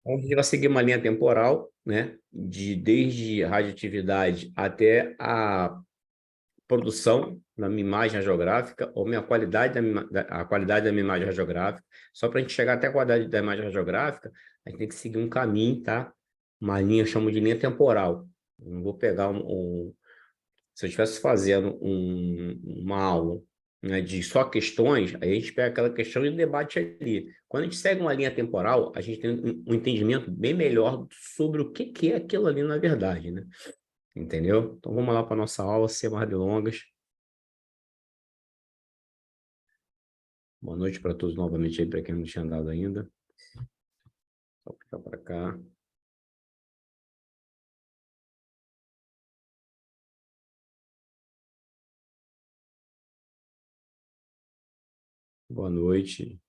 Então, a gente vai seguir uma linha temporal, né, desde radioatividade até a produção da minha imagem radiográfica, ou minha qualidade a qualidade da minha imagem radiográfica. Só para a gente chegar até a qualidade da imagem radiográfica, a gente tem que seguir um caminho, tá? Uma linha, eu chamo de linha temporal. Eu não vou pegar se eu estivesse fazendo uma aula, né, de só questões, aí a gente pega aquela questão e debate ali. Quando a gente segue uma linha temporal, a gente tem um entendimento bem melhor sobre o que é aquilo ali na verdade, né? Entendeu? Então vamos lá para a nossa aula, sem mais delongas. Boa noite para todos novamente aí, para quem não tinha dado ainda. Só puxar para cá. Boa noite.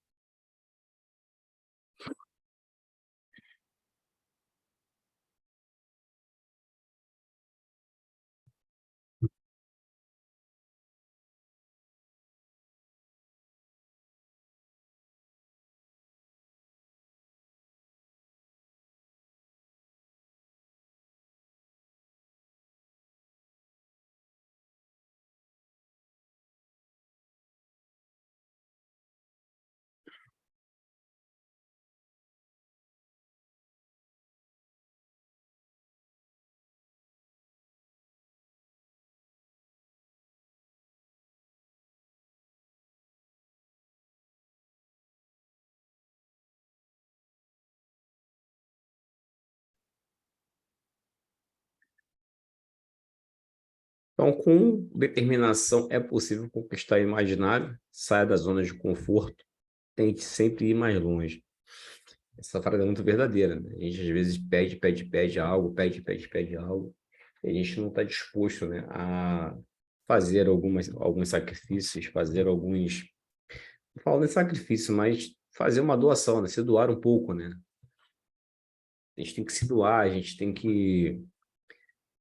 Então, com determinação é possível conquistar o imaginário, saia da zona de conforto, tente sempre ir mais longe. Essa frase é muito verdadeira, né? A gente às vezes pede algo, pede algo, e a gente não está disposto, né, a fazer alguns sacrifícios, fazer alguns. Não falo de sacrifício, mas fazer uma doação, né? Se doar um pouco, né? A gente tem que se doar, a gente tem que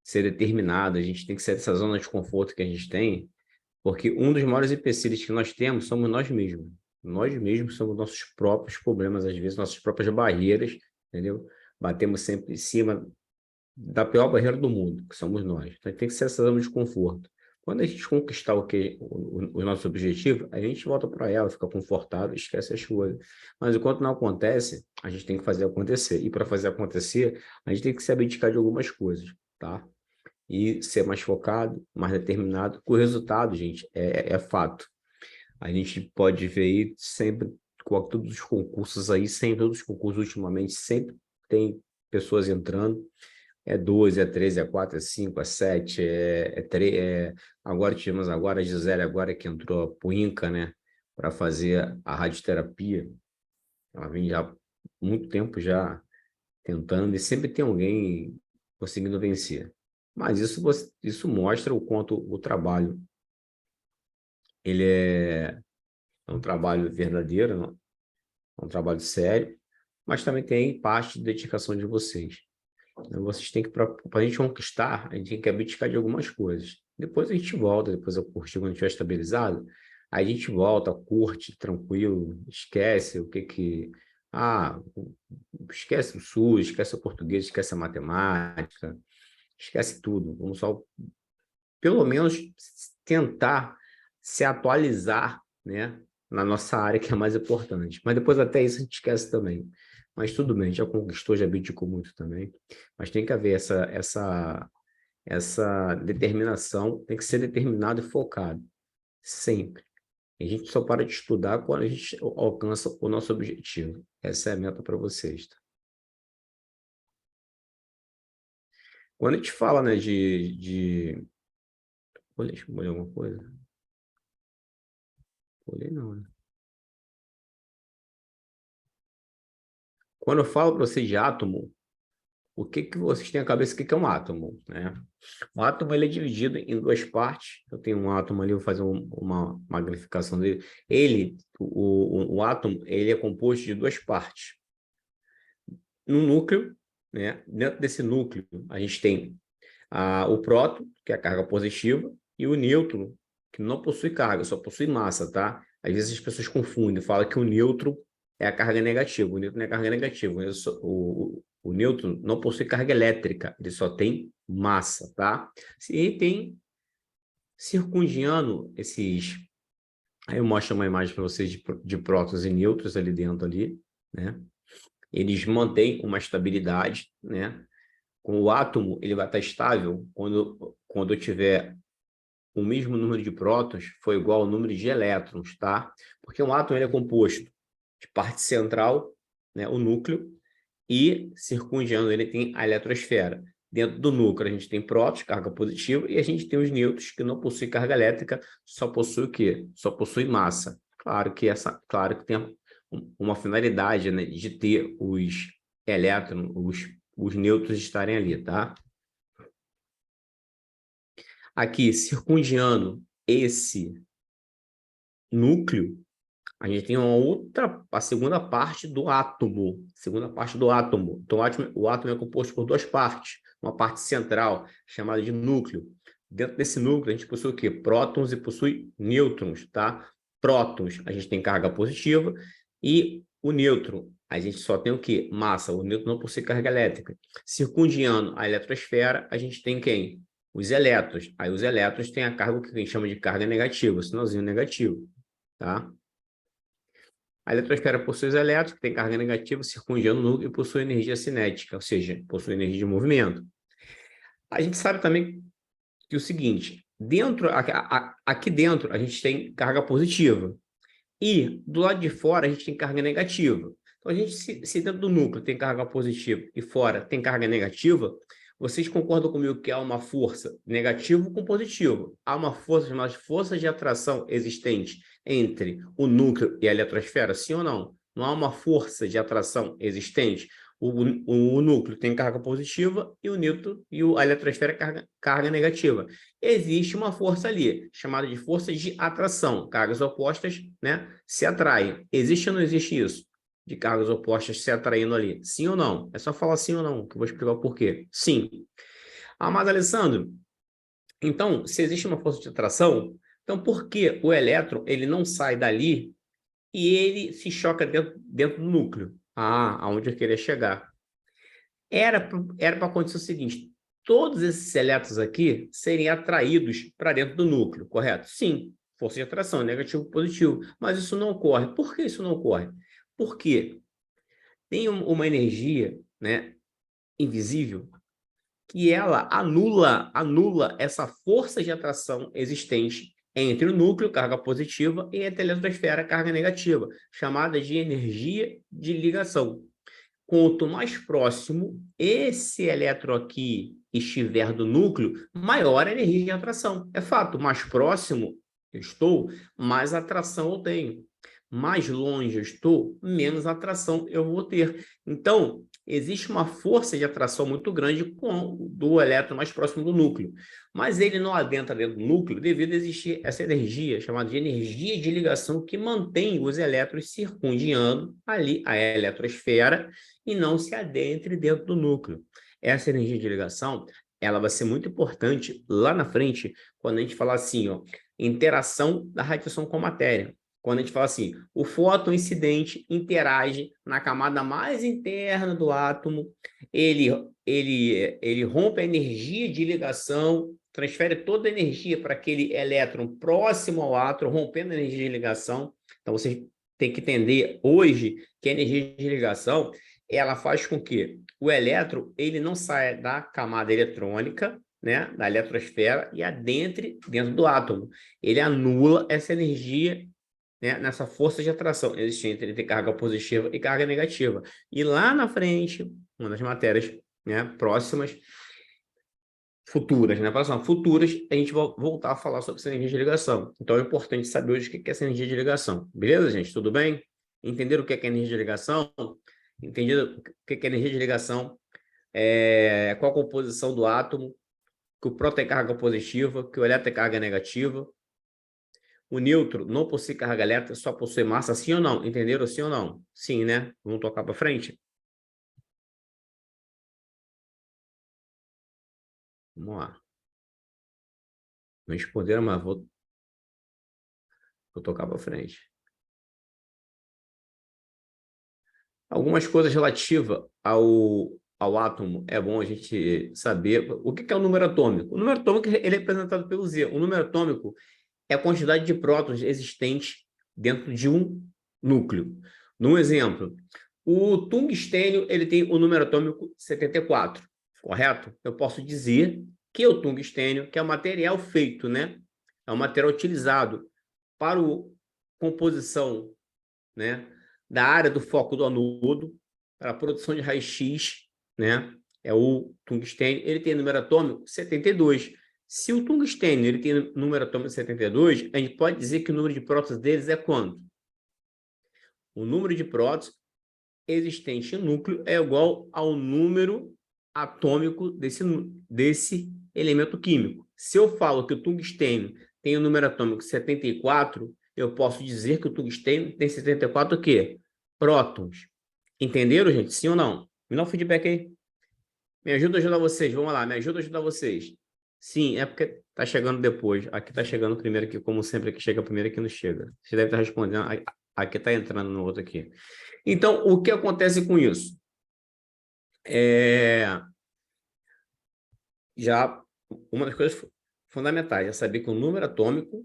ser determinado, a gente tem que sair dessa zona de conforto que a gente tem, porque um dos maiores empecilhos que nós temos somos nós mesmos. Nós mesmos somos nossos próprios problemas, às vezes, nossas próprias barreiras, entendeu? Batemos sempre em cima da pior barreira do mundo, que somos nós. Então, tem que ser essa zona de conforto. Quando a gente conquistar o nosso objetivo, a gente volta para ela, fica confortável, esquece as coisas. Mas enquanto não acontece, a gente tem que fazer acontecer. E para fazer acontecer, a gente tem que se abdicar de algumas coisas, tá? E ser mais focado, mais determinado. O resultado, gente, é fato. A gente pode ver aí sempre, com todos os concursos aí, sempre, todos os concursos ultimamente, sempre tem pessoas entrando. É 12, é 13, é 4, é 5, é 7, agora tivemos agora a Gisele, agora que entrou para o INCA, né, para fazer a radioterapia. Ela vem já há muito tempo já tentando, e sempre tem alguém conseguindo vencer. Mas isso mostra o quanto o trabalho ele é um trabalho verdadeiro, não? É um trabalho sério, mas também tem parte de dedicação de vocês. Então, vocês têm que, para a gente conquistar, a gente tem que abdicar de algumas coisas. Depois a gente volta, depois eu curti quando estiver estabilizado, aí a gente volta, curte, tranquilo, esquece o que que... Ah, esquece o SUS, esquece o português, esquece a matemática, esquece tudo. Vamos só, pelo menos, tentar se atualizar, né, na nossa área, que é mais importante. Mas depois até isso a gente esquece também. Mas tudo bem, já conquistou, já abdicou muito também. Mas tem que haver essa determinação, tem que ser determinado e focado, sempre. A gente só para de estudar quando a gente alcança o nosso objetivo. Essa é a meta para vocês, tá? Quando a gente fala, né, Olha, deixa eu olhar alguma coisa. Olhei não, né? Quando eu falo para vocês de átomo, o que que vocês têm na cabeça? O que que é um átomo, né? O átomo ele é dividido em duas partes. Eu tenho um átomo ali, vou fazer uma magnificação dele. O átomo, ele é composto de duas partes. No núcleo, né? Dentro desse núcleo, a gente tem o próton, que é a carga positiva, e o nêutron, que não possui carga, só possui massa, tá? Às vezes as pessoas confundem, falam que o nêutron é a carga negativa. O nêutron é a carga negativa. O nêutron não possui carga elétrica, ele só tem massa, tá? E tem circundiano esses... Aí eu mostro uma imagem para vocês de prótons e nêutrons ali dentro, ali, né? Eles mantêm uma estabilidade, né? Com o átomo, ele vai estar estável quando eu tiver o mesmo número de prótons for igual ao número de elétrons, tá? Porque um átomo ele é composto de parte central, né, o núcleo, e circundiando ele tem a eletrosfera. Dentro do núcleo a gente tem prótons, carga positiva, e a gente tem os nêutrons que não possuem carga elétrica, só possui o quê? Só possui massa. Claro que tem uma finalidade, né, de ter os elétrons, os nêutrons estarem ali, tá? Aqui, circundiando esse núcleo, a gente tem a segunda parte do átomo. Segunda parte do átomo. Então, o átomo é composto por duas partes. Uma parte central, chamada de núcleo. Dentro desse núcleo, a gente possui o quê? Prótons e possui nêutrons, tá? Prótons, a gente tem carga positiva. E o nêutron, a gente só tem o quê? Massa. O nêutron não possui carga elétrica. Circundiando a eletrosfera, a gente tem quem? Os elétrons. Aí os elétrons têm a carga que a gente chama de carga negativa, sinalzinho negativo, tá? A eletrosfera possui os elétrons, que tem carga negativa, circundiando o núcleo e possui energia cinética, ou seja, possui energia de movimento. A gente sabe também que o seguinte, aqui dentro a gente tem carga positiva e do lado de fora a gente tem carga negativa. Então, se dentro do núcleo tem carga positiva e fora tem carga negativa, vocês concordam comigo que há uma força negativa com positivo? Há uma força chamada de força de atração existente entre o núcleo e a eletrosfera, sim ou não? Não há uma força de atração existente? O núcleo tem carga positiva e o nêutron e a eletrosfera carga negativa. Existe uma força ali, chamada de força de atração. Cargas opostas, né, se atraem. Existe ou não existe isso? De cargas opostas se atraindo ali? Sim ou não? É só falar sim ou não, que eu vou explicar o porquê. Sim. Ah, mas Alessandro, então, se existe uma força de atração, então por que o elétron ele não sai dali e ele se choca dentro do núcleo? Ah, aonde eu queria chegar. Era para acontecer o seguinte, todos esses elétrons aqui seriam atraídos para dentro do núcleo, correto? Sim, força de atração, negativo, positivo. Mas isso não ocorre. Por que isso não ocorre? Porque tem uma energia, né, invisível que ela anula essa força de atração existente entre o núcleo, carga positiva, e entre a eletrosfera, carga negativa, chamada de energia de ligação. Quanto mais próximo esse elétron aqui estiver do núcleo, maior a energia de atração. É fato, mais próximo eu estou, mais atração eu tenho. Mais longe eu estou, menos atração eu vou ter. Então, existe uma força de atração muito grande do elétron mais próximo do núcleo. Mas ele não adentra dentro do núcleo devido a existir essa energia, chamada de energia de ligação, que mantém os elétrons circundiando ali a eletrosfera e não se adentre dentro do núcleo. Essa energia de ligação, ela vai ser muito importante lá na frente, quando a gente falar assim, ó, interação da radiação com a matéria. Quando a gente fala assim, o fóton incidente interage na camada mais interna do átomo, ele rompe a energia de ligação, transfere toda a energia para aquele elétron próximo ao átomo, rompendo a energia de ligação. Então, você tem que entender hoje que a energia de ligação ela faz com que o elétron ele não saia da camada eletrônica, né, da eletrosfera, e adentre dentro do átomo. Ele anula essa energia, né, nessa força de atração existente entre carga positiva e carga negativa. E lá na frente, uma das matérias, né, próximas, futuras, né, futuras, a gente vai voltar a falar sobre essa energia de ligação. Então é importante saber hoje o que é essa energia de ligação. Beleza, gente? Tudo bem? Entenderam o que é energia de ligação? Entendido o que é energia de ligação? Qual a composição do átomo? Que o próton tem carga positiva, que o elétron tem carga negativa. O nêutron não possui carga elétrica, só possui massa, sim ou não? Entenderam sim ou não? Sim, né? Vamos tocar para frente? Vamos lá. Não responderam, mas vou tocar para frente. Algumas coisas relativas ao átomo é bom a gente saber. O que é o número atômico? O número atômico ele é representado pelo Z. O número atômico é a quantidade de prótons existentes dentro de um núcleo. Num exemplo, o tungstênio ele tem o número atômico 74, correto? Eu posso dizer que o tungstênio, que é o material feito, né? É o material utilizado para a composição, né, da área do foco do anodo, para a produção de raio-x, né? É o tungstênio, ele tem número atômico 72. Se o tungstênio ele tem número atômico 72, a gente pode dizer que o número de prótons deles é quanto? O número de prótons existente no núcleo é igual ao número atômico desse elemento químico. Se eu falo que o tungstênio tem o número atômico 74, eu posso dizer que o tungstênio tem 74 o quê? Prótons. Entenderam, gente? Sim ou não? Me dá um feedback aí. Me ajuda a ajudar vocês. Vamos lá, me ajuda a ajudar vocês. Sim, é porque tá chegando depois. Aqui tá chegando primeiro, que como sempre, aqui chega primeiro, aqui não chega. Você deve estar respondendo. Aqui tá entrando no outro aqui. Então, o que acontece com isso? Já uma das coisas fundamentais é saber que o número atômico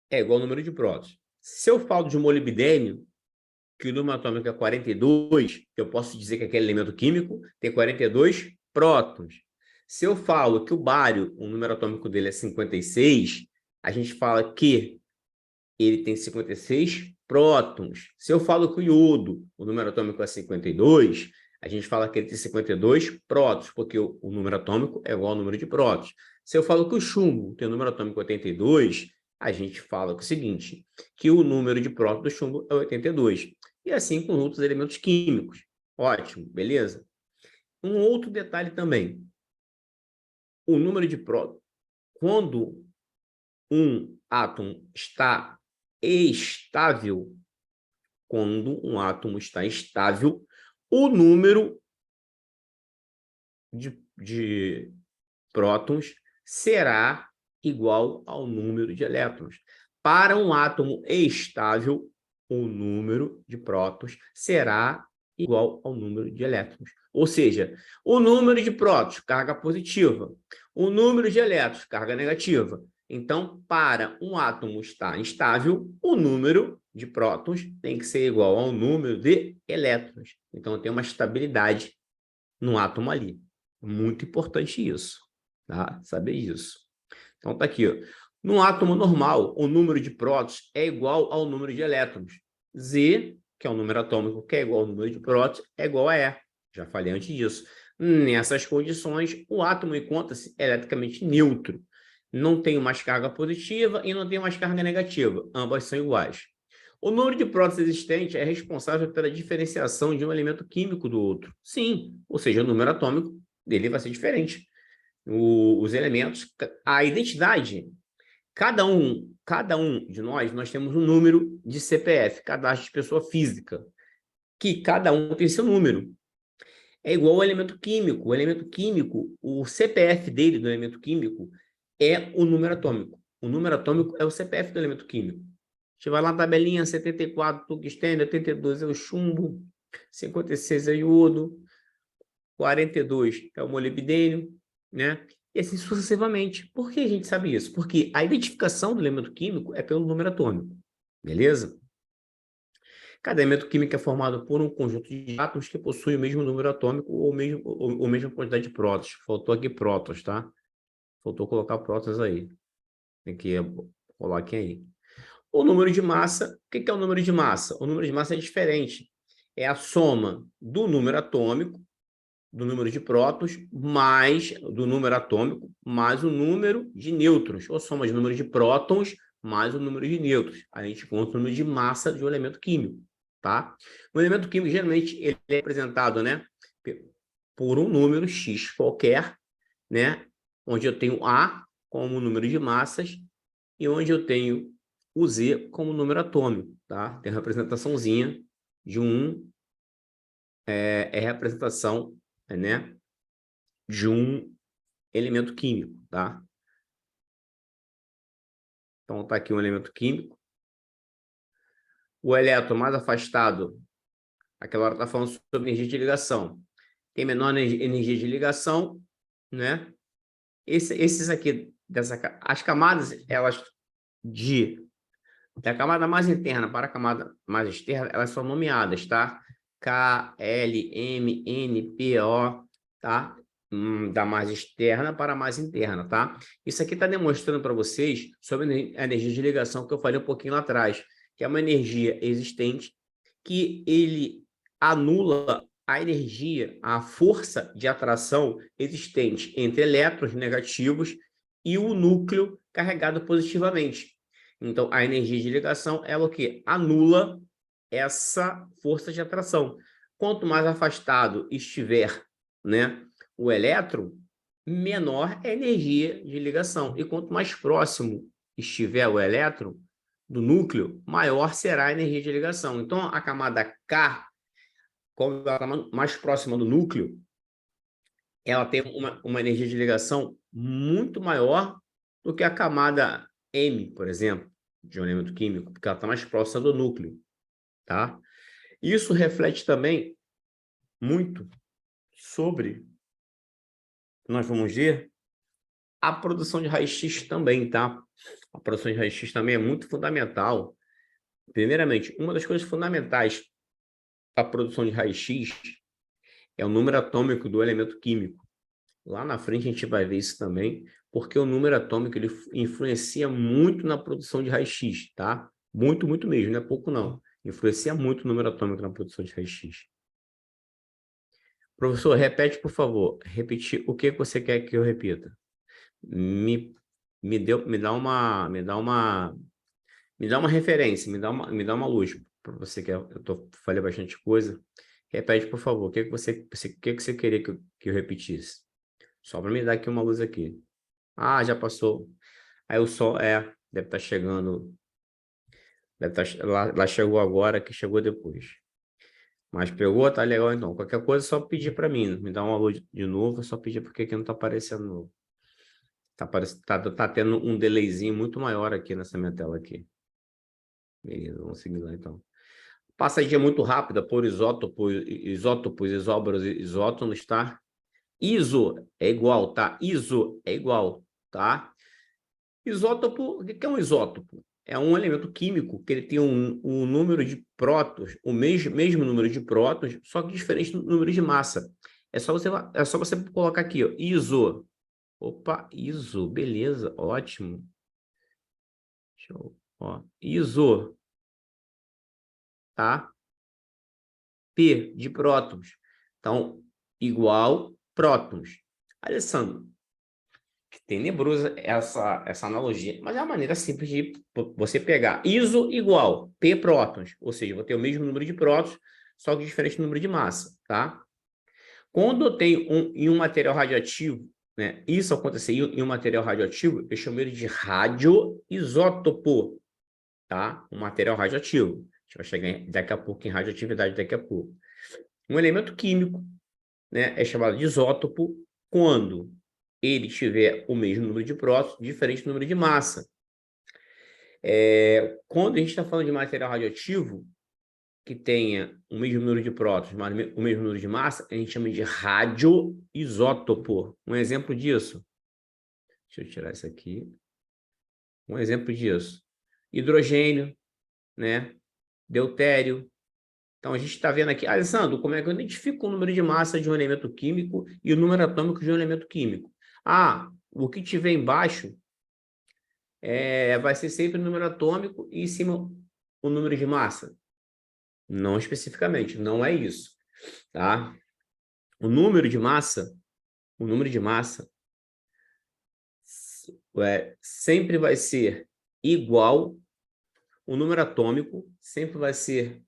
é igual ao número de prótons. Se eu falo de molibdênio, que o número atômico é 42, eu posso dizer que aquele elemento químico tem 42 prótons. Se eu falo que o bário, o número atômico dele é 56, a gente fala que ele tem 56 prótons. Se eu falo que o iodo, o número atômico é 52, a gente fala que ele tem 52 prótons, porque o número atômico é igual ao número de prótons. Se eu falo que o chumbo tem o número atômico 82, a gente fala que o seguinte, que o número de prótons do chumbo é 82. E assim com outros elementos químicos. Ótimo, beleza? Um outro detalhe também. O número de prótons, quando um átomo está estável, quando um átomo está estável, o número de prótons será igual ao número de elétrons. Para um átomo estável, o número de prótons será igual ao número de elétrons. Ou seja, o número de prótons, carga positiva, o número de elétrons, carga negativa. Então, para um átomo estar instável, o número de prótons tem que ser igual ao número de elétrons. Então, tem uma estabilidade no átomo ali. Muito importante isso, tá? Saber isso. Então, tá aqui, ó. No átomo normal, o número de prótons é igual ao número de elétrons. Z, que é o número atômico, que é igual ao número de prótons, é igual a E. Já falei antes disso. Nessas condições, o átomo encontra-se eletricamente neutro. Não tem mais carga positiva e não tem mais carga negativa. Ambas são iguais. O número de prótons existente é responsável pela diferenciação de um elemento químico do outro. Sim, ou seja, o número atômico dele vai ser diferente. Os elementos, a identidade, cada um de nós temos um número de CPF, cadastro de pessoa física, que cada um tem seu número. É igual ao elemento químico. O elemento químico, o CPF dele, do elemento químico, é o número atômico. O número atômico é o CPF do elemento químico. A gente vai lá na tabelinha, 74 tungstênio, 82 é o chumbo, 56 é iodo, 42 é o molibdênio, né? E assim sucessivamente. Por que a gente sabe isso? Porque a identificação do elemento químico é pelo número atômico, beleza? Cada elemento químico é formado por um conjunto de átomos que possui o mesmo número atômico ou mesma quantidade de prótons. Faltou aqui prótons, tá? Faltou colocar prótons aí. Tem que colocar aí. O número de massa, o que é o número de massa? O número de massa é diferente. É a soma do número atômico, do número de prótons, mais do número atômico, mais o número de nêutrons. Ou soma de número de prótons mais o número de nêutrons. A gente encontra o número de massa de um elemento químico, tá? O elemento químico, geralmente, ele é representado, né, por um número X qualquer, né, onde eu tenho A como número de massas e onde eu tenho o Z como número atômico, tá? Tem a representaçãozinha de é representação, né, de um elemento químico, tá? Então, tá aqui um elemento químico. O elétron mais afastado Aquela hora está falando sobre energia de ligação. Tem menor energia de ligação, né? Esses aqui, as camadas, elas da camada mais interna para a camada mais externa, elas são nomeadas, tá? K, L, M, N, P, O, tá? Da mais externa para a mais interna, tá? Isso aqui está demonstrando para vocês sobre a energia de ligação que eu falei um pouquinho lá atrás, que é uma energia existente que ele anula a energia, a força de atração existente entre elétrons negativos e o núcleo carregado positivamente. Então, a energia de ligação é o que anula essa força de atração. Quanto mais afastado estiver, né, o elétron, menor é a energia de ligação. E quanto mais próximo estiver o elétron do núcleo, maior será a energia de ligação. Então, a camada K, como ela está mais próxima do núcleo, ela tem uma energia de ligação muito maior do que a camada M, por exemplo, de um elemento químico, porque ela está mais próxima do núcleo, tá? Isso reflete também muito sobre, nós vamos ver, a produção de raio-x também, tá? A produção de raio-x também é muito fundamental. Primeiramente, uma das coisas fundamentais para a produção de raio-x é o número atômico do elemento químico. Lá na frente a gente vai ver isso também, porque o número atômico ele influencia muito na produção de raio-x, tá? Muito, muito mesmo, não é pouco não. Influencia muito o número atômico na produção de raio-x. Professor, repete, por favor. Repetir o que você quer que eu repita? Me dá uma referência, me dá uma luz para você que falei bastante coisa. Repete, por favor. O que você queria que eu repetisse? Só para me dar aqui uma luz aqui. Ah, já passou. Aí o sol deve estar chegando. Lá chegou agora, que chegou depois. Mas pegou, tá legal então. Qualquer coisa é só pedir para mim. Me dá uma luz de novo, é só pedir porque aqui não tá aparecendo novo. Tá tendo um delayzinho muito maior aqui nessa minha tela aqui. Beleza, vamos seguir lá então. Passadinha muito rápida por isótopos, isóbaros e isótonos, tá? Iso é igual, tá? Iso é igual, tá? Isótopo, o que é um isótopo? É um elemento químico que ele tem um número de prótons, o mesmo número de prótons, só que diferente no número de massa. É só você colocar aqui, ó, iso. Opa, iso, beleza, ótimo. Show. Ó, iso, tá? P de prótons. Então, igual prótons. Alessandro, que tenebrosa essa analogia, mas é uma maneira simples de você pegar iso igual P prótons, ou seja, vou ter o mesmo número de prótons, só que diferente número de massa, tá? Quando eu tenho em um material radioativo, né, isso acontecer em um material radioativo, eu chamo ele de radioisótopo, tá? Um material radioativo. A gente vai chegar daqui a pouco em radioatividade daqui a pouco. Um elemento químico, né, é chamado de isótopo quando ele tiver o mesmo número de prótons, diferente do número de massa. Quando a gente está falando de material radioativo, que tenha o mesmo número de prótons, mas o mesmo número de massa, a gente chama de radioisótopo. Um exemplo disso. Deixa eu tirar isso aqui. Um exemplo disso. Hidrogênio, né? Deutério. Então, a gente está vendo aqui, Alessandro, como é que eu identifico o número de massa de um elemento químico e o número atômico de um elemento químico? Ah, o que tiver embaixo vai ser sempre o número atômico e em cima o número de massa. Não especificamente, não é isso, tá? O número de massa sempre vai ser igual, o número atômico sempre vai ser,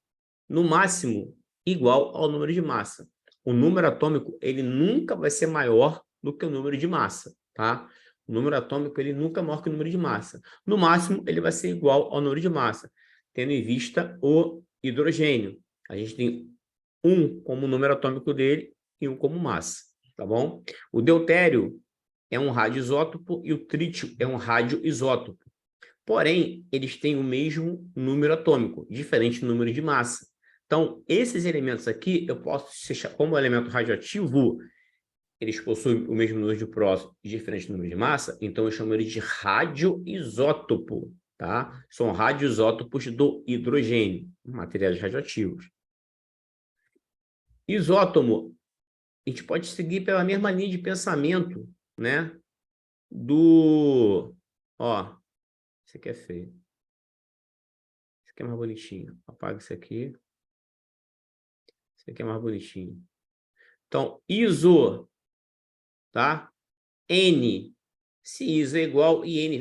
no máximo, igual ao número de massa. O número atômico, ele nunca vai ser maior do que o número de massa, tá? O número atômico, ele nunca é maior que o número de massa. No máximo, ele vai ser igual ao número de massa, tendo em vista o hidrogênio. A gente tem 1 como número atômico dele e 1 como massa, tá bom? O deutério é um radioisótopo e o trítio é um radioisótopo. Porém, eles têm o mesmo número atômico, diferente do número de massa. Então, esses elementos aqui, eu posso, como elemento radioativo, eles possuem o mesmo número de prótons e diferente número de massa, então eu chamo ele de radioisótopo, tá? São radioisótopos do hidrogênio, materiais radioativos. Isótomo, a gente pode seguir pela mesma linha de pensamento, né? Ó, esse aqui é feio. Esse aqui é mais bonitinho. Apaga esse aqui. Esse aqui é mais bonitinho. Então, iso, tá? N, se iso é igual e N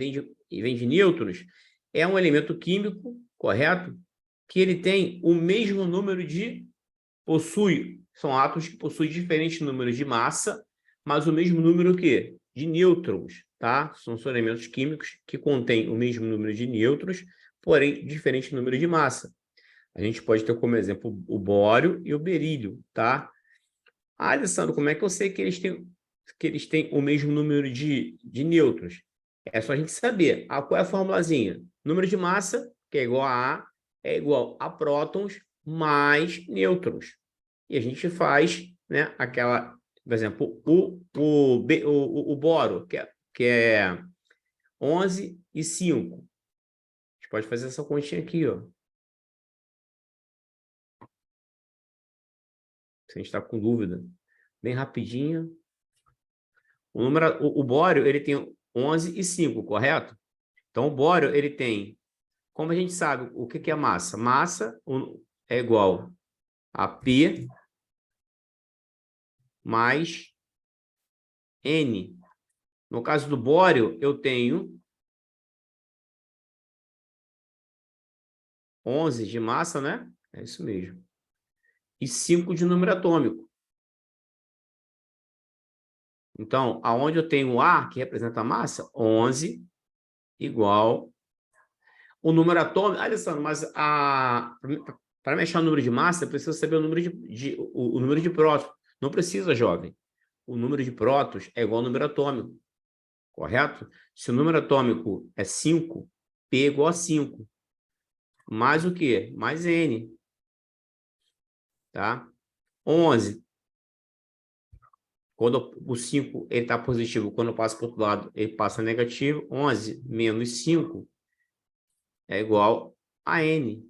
vem de nêutrons, é um elemento químico, correto? Que ele tem o mesmo número de... São átomos que possuem diferentes números de massa, mas o mesmo número que? De nêutrons, tá? São elementos químicos que contêm o mesmo número de nêutrons, porém diferente número de massa. A gente pode ter como exemplo o bório e o berílio, tá? Ah, Alessandro, como é que eu sei que eles têm o mesmo número de nêutrons? É só a gente saber. Qual é a formulazinha? Número de massa, que é igual a A, é igual a prótons mais nêutrons. E a gente faz, né, aquela, por exemplo, o boro, que é 11 e 5. A gente pode fazer essa continha aqui, ó. Se a gente está com dúvida. Bem rapidinho. O bório, ele tem 11 e 5, correto? Então, o bório, ele tem... Como a gente sabe o que é massa? Massa é igual a P mais N. No caso do bório, eu tenho 11 de massa, né? É isso mesmo. E 5 de número atômico. Então, aonde eu tenho o A, que representa a massa, 11 igual... O número atômico... Alessandro, mas para mexer no número de massa, eu preciso saber o número o número de prótons. Não precisa, jovem. O número de prótons é igual ao número atômico. Correto? Se o número atômico é 5, P é igual a 5. Mais o quê? Mais N. Tá? 11. Quando o 5 está positivo, quando eu passo para o outro lado, ele passa negativo. 11 menos 5 é igual a N.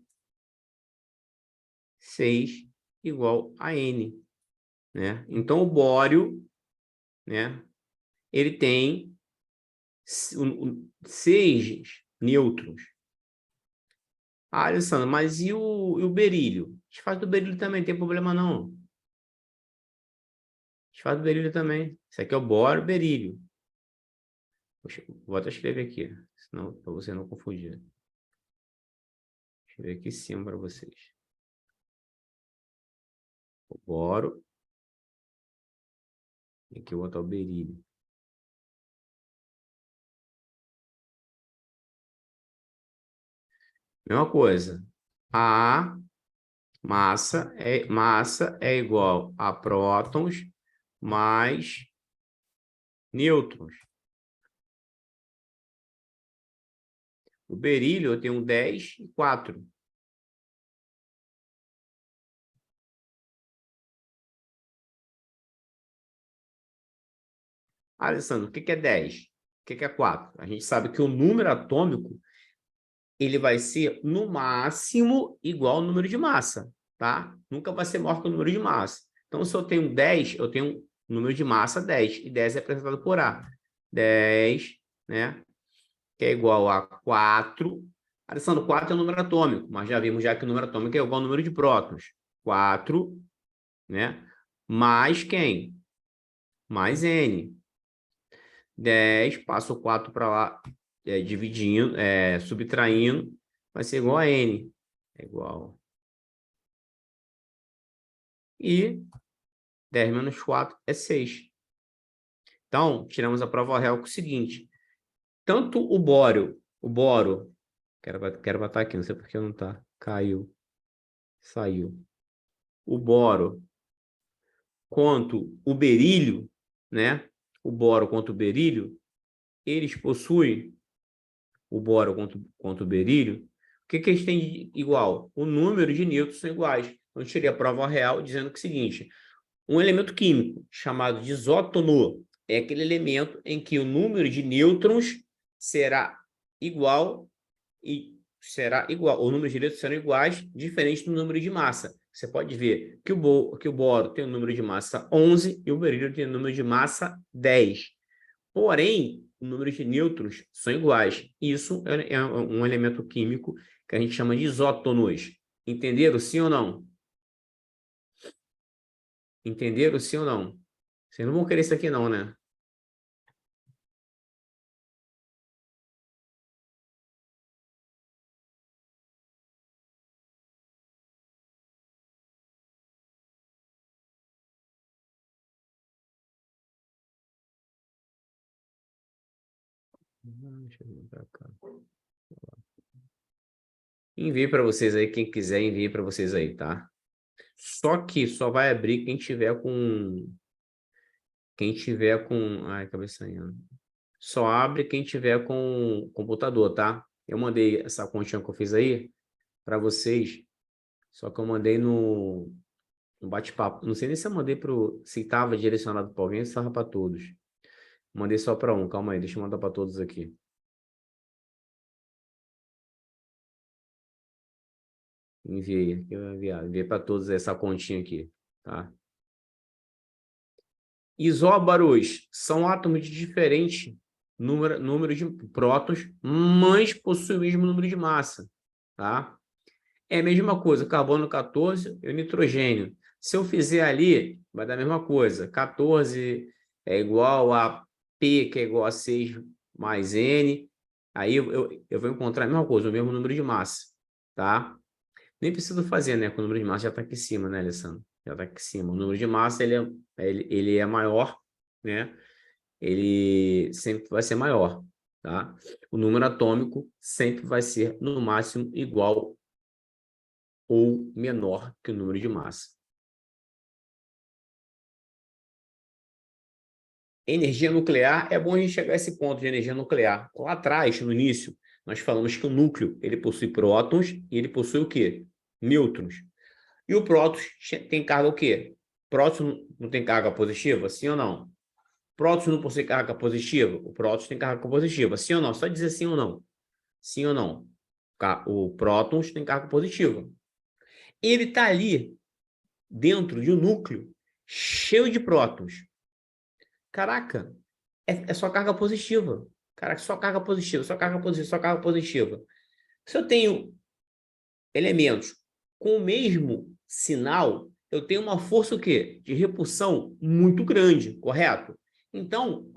6 igual a N. Né? Então, o bório, né, ele tem 6 nêutrons. Ah, Alessandro, mas e o berílio? A gente faz do berílio também, não tem problema não. A gente faz do berílio também. Isso aqui é o bório, berílio. Vou até escrever aqui, senão para você não confundir. Deixa eu ver aqui em cima para vocês. O boro. E aqui eu vou botar o berílio. Mesma coisa. A massa é igual a prótons mais nêutrons. O berílio eu tenho 10 e 4. Alessandro, o que é 10? O que é 4? A gente sabe que o número atômico ele vai ser, no máximo, igual ao número de massa, tá? Nunca vai ser maior que o número de massa. Então, se eu tenho 10, eu tenho um número de massa 10, e 10 é representado por A. 10, né? Que é igual a 4. Alessandro, 4 é o número atômico, mas já vimos já que o número atômico é igual ao número de prótons. 4, né? Mais quem? Mais N. 10, passo o 4 para lá, dividindo, subtraindo, vai ser igual a N. É igual. E 10 menos 4 é 6. Então, tiramos a prova real com o seguinte. Tanto o boro, quero botar aqui, não sei porque não tá, caiu, saiu. O boro, quanto o berílio, né? O boro quanto o berílio, eles possuem, o boro quanto o berílio, o que eles têm igual? O número de nêutrons são iguais. Eu tirei a prova real dizendo que é o seguinte, um elemento químico chamado de isótono é aquele elemento em que o número de nêutrons será igual o número de nêutrons serão iguais, diferente do número de massa. Você pode ver que o boro tem um número de massa 11 e o berílio tem um número de massa 10. Porém, o número de nêutrons são iguais. Isso é um elemento químico que a gente chama de isótonos. Entenderam, sim ou não? Entenderam, sim ou não? Vocês não vão querer isso aqui não, né? Deixa eu ver pra cá. Envie para vocês aí, quem quiser, envie para vocês aí, tá? Só que só vai abrir quem tiver com... Ai, cabeçanha. Só abre quem tiver com computador, tá? Eu mandei essa continha que eu fiz aí para vocês, só que eu mandei no bate-papo. Não sei nem se eu mandei se estava direcionado para alguém ou se estava para todos. Mandei só para um, calma aí, deixa eu mandar para todos aqui. Enviei, enviei para todos essa continha aqui, tá? Isóbaros são átomos de diferente número de prótons, mas possuem o mesmo número de massa, tá? É a mesma coisa, carbono 14 e o nitrogênio. Se eu fizer ali, vai dar a mesma coisa. 14 é igual a P, que é igual a 6 mais N. Aí eu vou encontrar a mesma coisa, o mesmo número de massa, tá? Nem preciso fazer, né? Com o número de massa já está aqui em cima, né, Alessandro? Já está aqui em cima. O número de massa, ele é maior, né? Ele sempre vai ser maior, tá? O número atômico sempre vai ser, no máximo, igual ou menor que o número de massa. Energia nuclear, é bom a gente chegar a esse ponto de energia nuclear. Lá atrás, no início, nós falamos que o núcleo ele possui prótons e ele possui o quê? Nêutrons. E o próton tem carga o quê? Próton não tem carga positiva? Sim ou não? Próton não possui carga positiva? O próton tem carga positiva. Sim ou não? Só dizer sim ou não. Sim ou não? O próton tem carga positiva. Ele está ali dentro de um núcleo cheio de prótons. Caraca, é só carga positiva. Caraca, só carga positiva, só carga positiva, só carga positiva. Se eu tenho elementos com o mesmo sinal, eu tenho uma força o quê? De repulsão muito grande, correto? Então,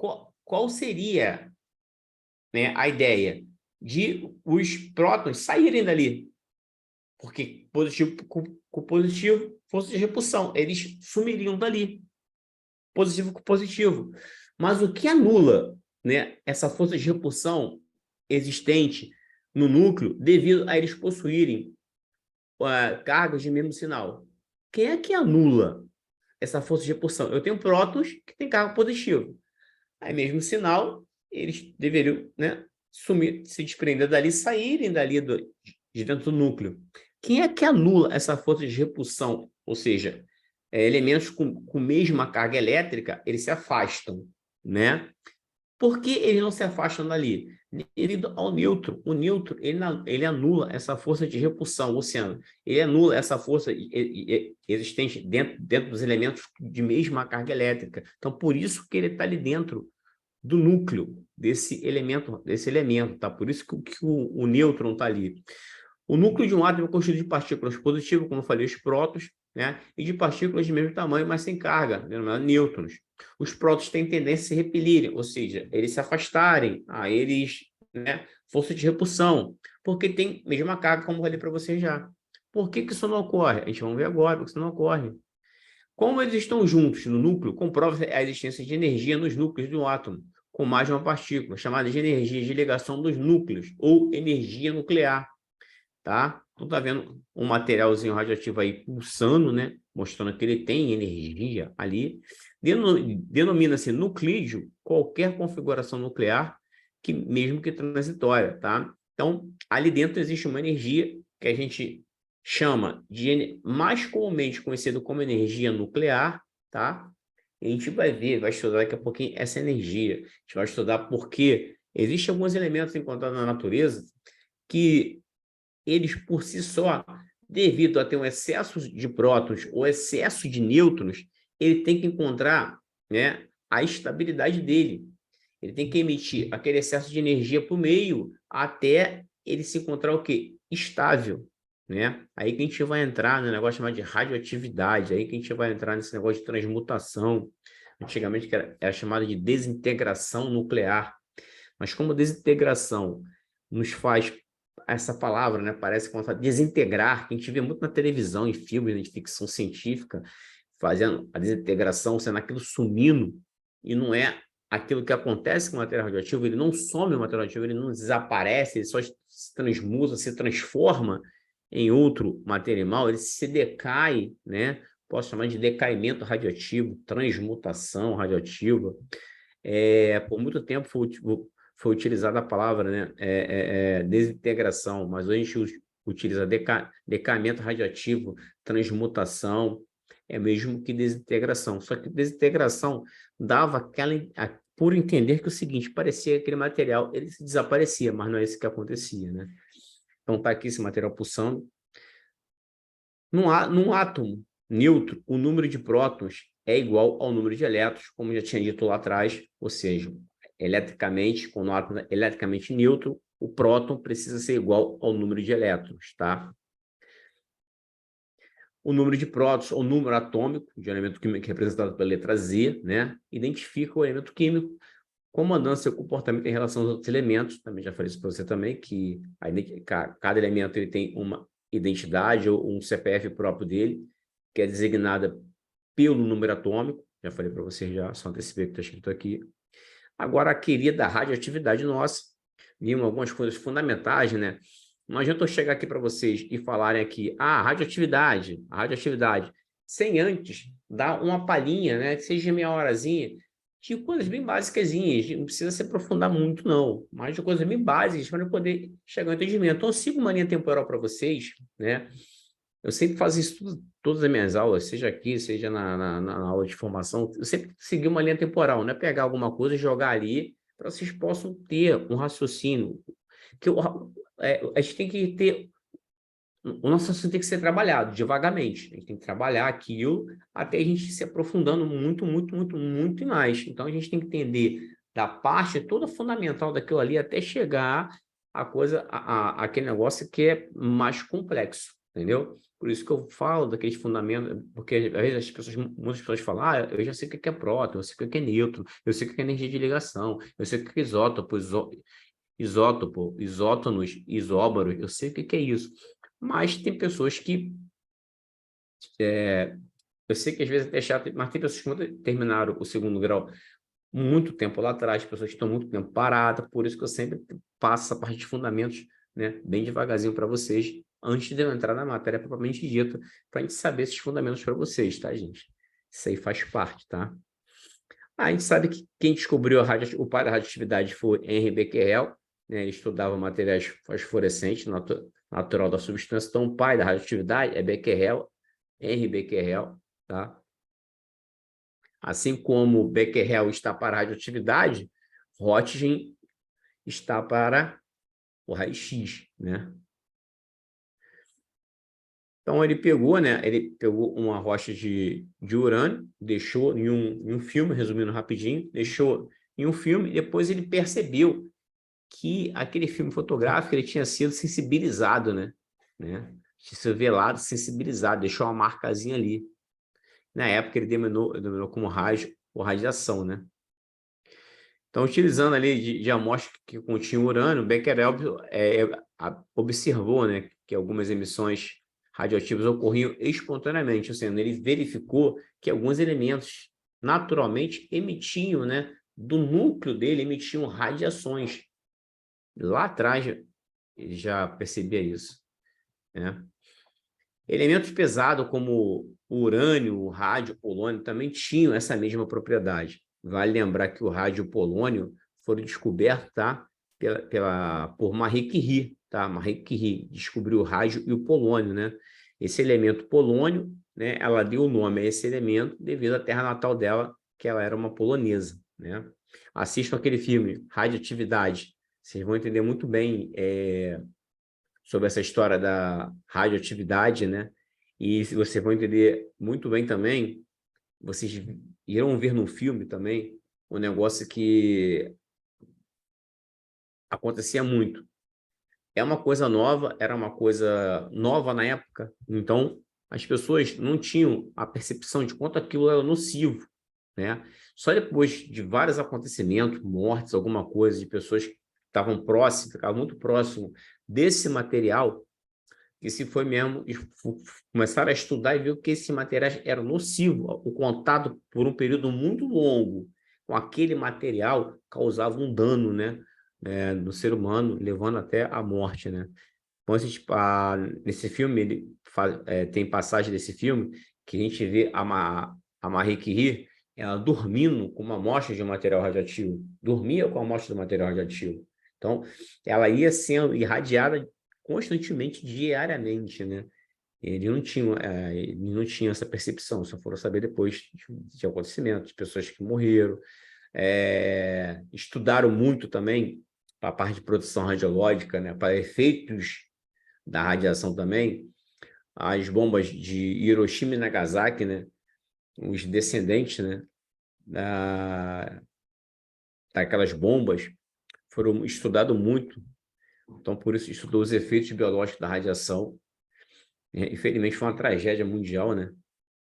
qual seria, né, a ideia? De os prótons saírem dali. Porque positivo com positivo, força de repulsão. Eles sumiriam dali. Positivo com positivo. Mas o que anula, né, essa força de repulsão existente no núcleo devido a eles possuírem cargas de mesmo sinal? Quem é que anula essa força de repulsão? Eu tenho prótons que têm carga positiva. Aí mesmo sinal, eles deveriam, né, se desprender dali, saírem dali de dentro do núcleo. Quem é que anula essa força de repulsão? Ou seja, elementos com mesma carga elétrica, eles se afastam, né? Por que eles não se afastam dali? Devido ao nêutron. O nêutron, ele anula essa força de repulsão, Luciano. Ele anula essa força existente dentro dos elementos de mesma carga elétrica. Então, por isso que ele está ali dentro do núcleo desse elemento, tá? Por isso que o nêutron está ali. O núcleo de um átomo é constituído de partículas positivas, como eu falei, os prótons, né? E de partículas de mesmo tamanho, mas sem carga, denominadas nêutrons. Os prótons têm tendência a se repelirem, ou seja, eles se afastarem, eles, né, força de repulsão, porque tem mesma carga, como eu falei para vocês já. Por que isso não ocorre? A gente vai ver agora, porque isso não ocorre. Como eles estão juntos no núcleo, comprova a existência de energia nos núcleos de um átomo, com mais de uma partícula, chamada de energia de ligação dos núcleos, ou energia nuclear. Tá? Então, tá vendo um materialzinho radioativo aí pulsando, né? Mostrando que ele tem energia ali. Denomina-se nuclídeo qualquer configuração nuclear, mesmo que transitória, tá? Então, ali dentro existe uma energia que a gente chama de mais comumente conhecido como energia nuclear, tá? E a gente vai ver, vai estudar daqui a pouquinho essa energia. A gente vai estudar porque existem alguns elementos encontrados na natureza que eles, por si só, devido a ter um excesso de prótons ou excesso de nêutrons, ele tem que encontrar, né, a estabilidade dele. Ele tem que emitir aquele excesso de energia para o meio até ele se encontrar o quê? Estável. Né? Aí que a gente vai entrar no negócio chamado de radioatividade, aí que a gente vai entrar nesse negócio de transmutação. Antigamente era chamado de desintegração nuclear. Mas como desintegração nos faz essa palavra, né? Parece como desintegrar, que a gente vê muito na televisão, em filmes de ficção científica, fazendo a desintegração, sendo aquilo sumindo, e não é aquilo que acontece com o material radioativo, ele não some o material radioativo, ele não desaparece, ele só se transmuta, se transforma em outro material, ele se decai, né? Posso chamar de decaimento radioativo, transmutação radioativa. Por muito tempo foi utilizada a palavra, né? Desintegração, mas hoje a gente utiliza decaimento radioativo, transmutação, é mesmo que desintegração. Só que desintegração dava por entender que o seguinte, parecia que aquele material ele se desaparecia, mas não é isso que acontecia, né? Então está aqui esse material pulsando. Num átomo neutro, o número de prótons é igual ao número de elétrons, como já tinha dito lá atrás, ou seja, eletricamente, quando o átomo é eletricamente neutro, o próton precisa ser igual ao número de elétrons, tá? O número de prótons, ou número atômico de um elemento químico representado pela letra Z, né? Identifica o elemento químico, comandando seu comportamento em relação aos outros elementos. Também já falei isso para você também, que cada elemento ele tem uma identidade ou um CPF próprio dele, que é designada pelo número atômico. Já falei para vocês já, só antecipei o que está escrito aqui. Agora, a querida radioatividade nossa, vimos algumas coisas fundamentais, né? Não adianta eu chegar aqui para vocês e falarem aqui, radioatividade, sem antes dar uma palhinha, né? Que seja meia horazinha, de coisas bem básicas, não precisa se aprofundar muito, não, mas de coisas bem básicas para eu poder chegar ao entendimento. Então, eu sigo uma linha temporal para vocês, né? Eu sempre faço isso todas as minhas aulas, seja aqui, seja na aula de formação, eu sempre segui uma linha temporal, não é pegar alguma coisa e jogar ali para vocês possam ter um raciocínio. A gente tem que ter. O nosso assunto tem que ser trabalhado devagarmente. A gente tem que trabalhar aquilo até a gente se aprofundando muito, muito, muito, muito e mais. Então, a gente tem que entender da parte toda fundamental daquilo ali até chegar aquele negócio que é mais complexo, entendeu? Por isso que eu falo daqueles fundamentos, porque às vezes muitas pessoas falam, eu já sei o que é próton, eu sei o que é nêutron, eu sei o que é energia de ligação, eu sei o que é isótopo, isótonos, isóbaros, eu sei o que é isso. Mas tem pessoas que... eu sei que às vezes é chato, mas tem pessoas que terminaram o segundo grau muito tempo lá atrás, pessoas que estão muito tempo paradas, por isso que eu sempre passo essa parte de fundamentos, né, bem devagarzinho para vocês, antes de eu entrar na matéria propriamente dita, para a gente saber esses fundamentos para vocês, tá, gente? Isso aí faz parte, tá? A gente sabe que quem descobriu o pai da radioatividade foi Henri Becquerel, né? Ele estudava materiais fosforescentes, natural da substância, então o pai da radioatividade é Becquerel, Henri Becquerel, tá? Assim como Becquerel está para a radioatividade, Röntgen está para o raio-x, né? Então, ele pegou uma rocha de urânio, deixou em um filme, resumindo rapidinho, deixou em um filme, e depois ele percebeu que aquele filme fotográfico ele tinha sido sensibilizado, né? Tinha sido velado, sensibilizado, deixou uma marcazinha ali. Na época, ele denominou como rádio ou radiação, né? Então, utilizando ali de amostras que continham urânio, Becquerel observou, né, que algumas emissões radioativas ocorriam espontaneamente, ou seja, ele verificou que alguns elementos naturalmente emitiam, né, do núcleo dele, emitiam radiações. Lá atrás, ele já percebia isso, né? Elementos pesados como o urânio, o rádio, o polônio também tinham essa mesma propriedade. Vale lembrar que o rádio e o polônio foram descobertos, tá? Por Marie Curie, tá? Marie Curie descobriu o rádio e o polônio, né? Esse elemento polônio, né, ela deu o nome a esse elemento devido à terra natal dela, que ela era uma polonesa, né? Assistam aquele filme, Radioatividade. Vocês vão entender muito bem sobre essa história da radioatividade, né? E vocês vão entender muito bem também, vocês irão ver no filme também, um negócio que acontecia muito. É uma coisa nova, era uma coisa nova na época, então as pessoas não tinham a percepção de quanto aquilo era nocivo, né? Só depois de vários acontecimentos, mortes, alguma coisa, de pessoas que estavam próximas, ficavam muito próximo desse material, que se foi mesmo começaram a estudar e viu que esse material era nocivo. O contato por um período muito longo com aquele material causava um dano, né, no ser humano, levando até a morte, né? Então, nesse filme, tem passagem desse filme que a gente vê a Marie Curie, ela dormindo com uma amostra de material radioativo, dormia com a amostra de material radioativo. Então, ela ia sendo irradiada constantemente, diariamente, né? Ele não tinha essa percepção, só foram saber depois de acontecimentos, de pessoas que morreram. Estudaram muito também a parte de produção radiológica, né? Para efeitos da radiação também, as bombas de Hiroshima e Nagasaki, né? Os descendentes, né? Daquelas bombas foram estudados muito. Então, por isso, estudou os efeitos biológicos da radiação. Infelizmente, foi uma tragédia mundial, né?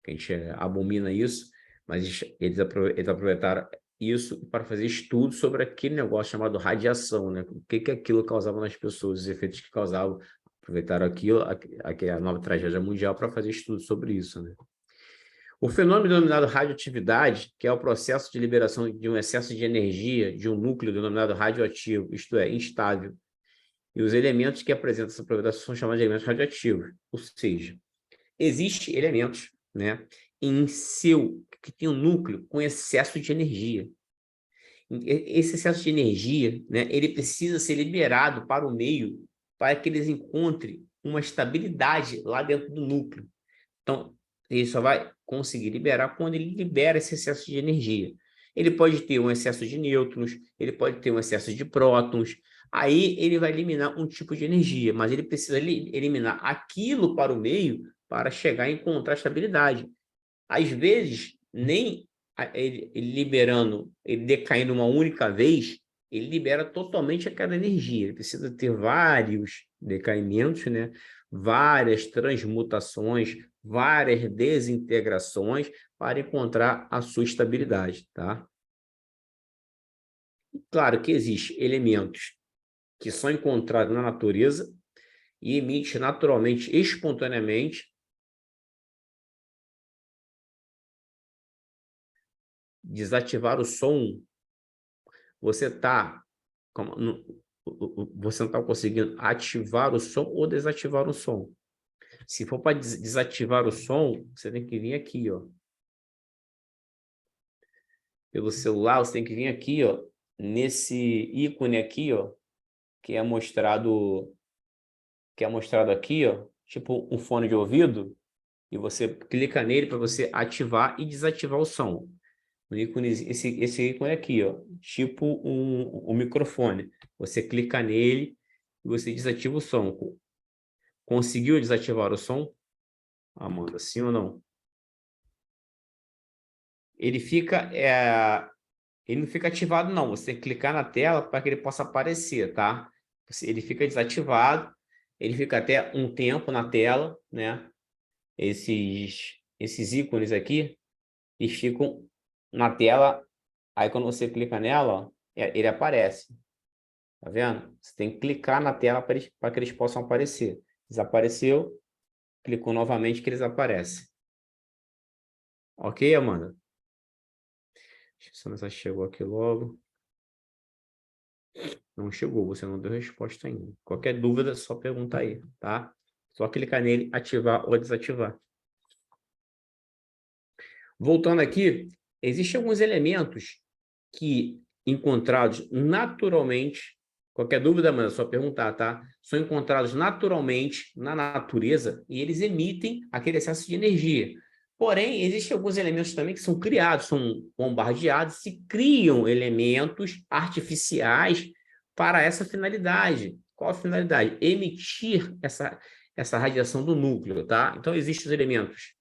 Que a gente abomina isso, mas eles aproveitaram isso para fazer estudos sobre aquele negócio chamado radiação, né? O que aquilo causava nas pessoas, os efeitos que causavam. Aproveitaram aquilo, a nova tragédia mundial, para fazer estudos sobre isso, né? O fenômeno denominado radioatividade, que é o processo de liberação de um excesso de energia de um núcleo denominado radioativo, isto é, instável, e os elementos que apresentam essa propriedade são chamados de elementos radioativos, ou seja, existem elementos, né, que tem um núcleo com excesso de energia. Esse excesso de energia, né, ele precisa ser liberado para o meio para que eles encontrem uma estabilidade lá dentro do núcleo. Então, ele só vai conseguir liberar quando ele libera esse excesso de energia. Ele pode ter um excesso de nêutrons, ele pode ter um excesso de prótons, aí ele vai eliminar um tipo de energia, mas ele precisa eliminar aquilo para o meio para chegar a encontrar estabilidade. Às vezes, nem ele decaindo uma única vez, ele libera totalmente aquela energia. Ele precisa ter vários decaimentos, né? Várias transmutações, várias desintegrações para encontrar a sua estabilidade, tá? Claro que existem elementos que são encontrados na natureza e emitem naturalmente, espontaneamente, desativar o som. Você você não está conseguindo ativar o som ou desativar o som. Se for para desativar o som, você tem que vir aqui, ó. Pelo celular, você tem que vir aqui, ó, nesse ícone aqui, ó, que é mostrado aqui, ó, tipo um fone de ouvido, e você clica nele para você ativar e desativar o som. O ícone, esse ícone aqui, ó, tipo um microfone. Você clica nele e você desativa o som. Conseguiu desativar o som, Amanda? Sim ou não? Ele não fica ativado, não. Você tem que clicar na tela para que ele possa aparecer, tá? Ele fica desativado, ele fica até um tempo na tela, né? Esses ícones aqui, eles ficam na tela. Aí quando você clica nela, ó, ele aparece. Tá vendo? Você tem que clicar na tela para que eles possam aparecer. Desapareceu, clicou novamente que eles aparecem. Ok, Amanda? Deixa eu ver se chegou aqui logo. Não chegou, você não deu resposta ainda. Qualquer dúvida, é só pergunta aí, tá? Só clicar nele, ativar ou desativar. Voltando aqui, existem alguns elementos que, encontrados naturalmente, Qualquer dúvida, mano, é só perguntar, tá? São encontrados naturalmente na natureza e eles emitem aquele excesso de energia. Porém, existem alguns elementos também que são criados, são bombardeados, se criam elementos artificiais para essa finalidade. Qual a finalidade? Emitir essa radiação do núcleo, tá? Então, existem os elementos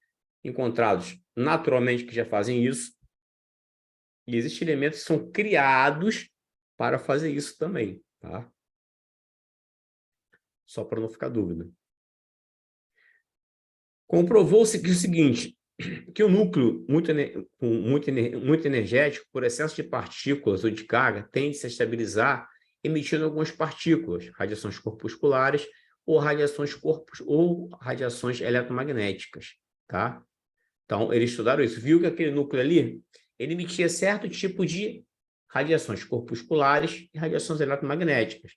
encontrados naturalmente que já fazem isso, e existem elementos que são criados para fazer isso também, tá? Só para não ficar dúvida. Comprovou-se que o seguinte, que o núcleo muito energético, por excesso de partículas ou de carga, tende a se estabilizar emitindo algumas partículas, radiações corpusculares ou radiações eletromagnéticas, tá? Então, eles estudaram isso. Viu que aquele núcleo ali, ele emitia certo tipo de radiações corpusculares e radiações eletromagnéticas.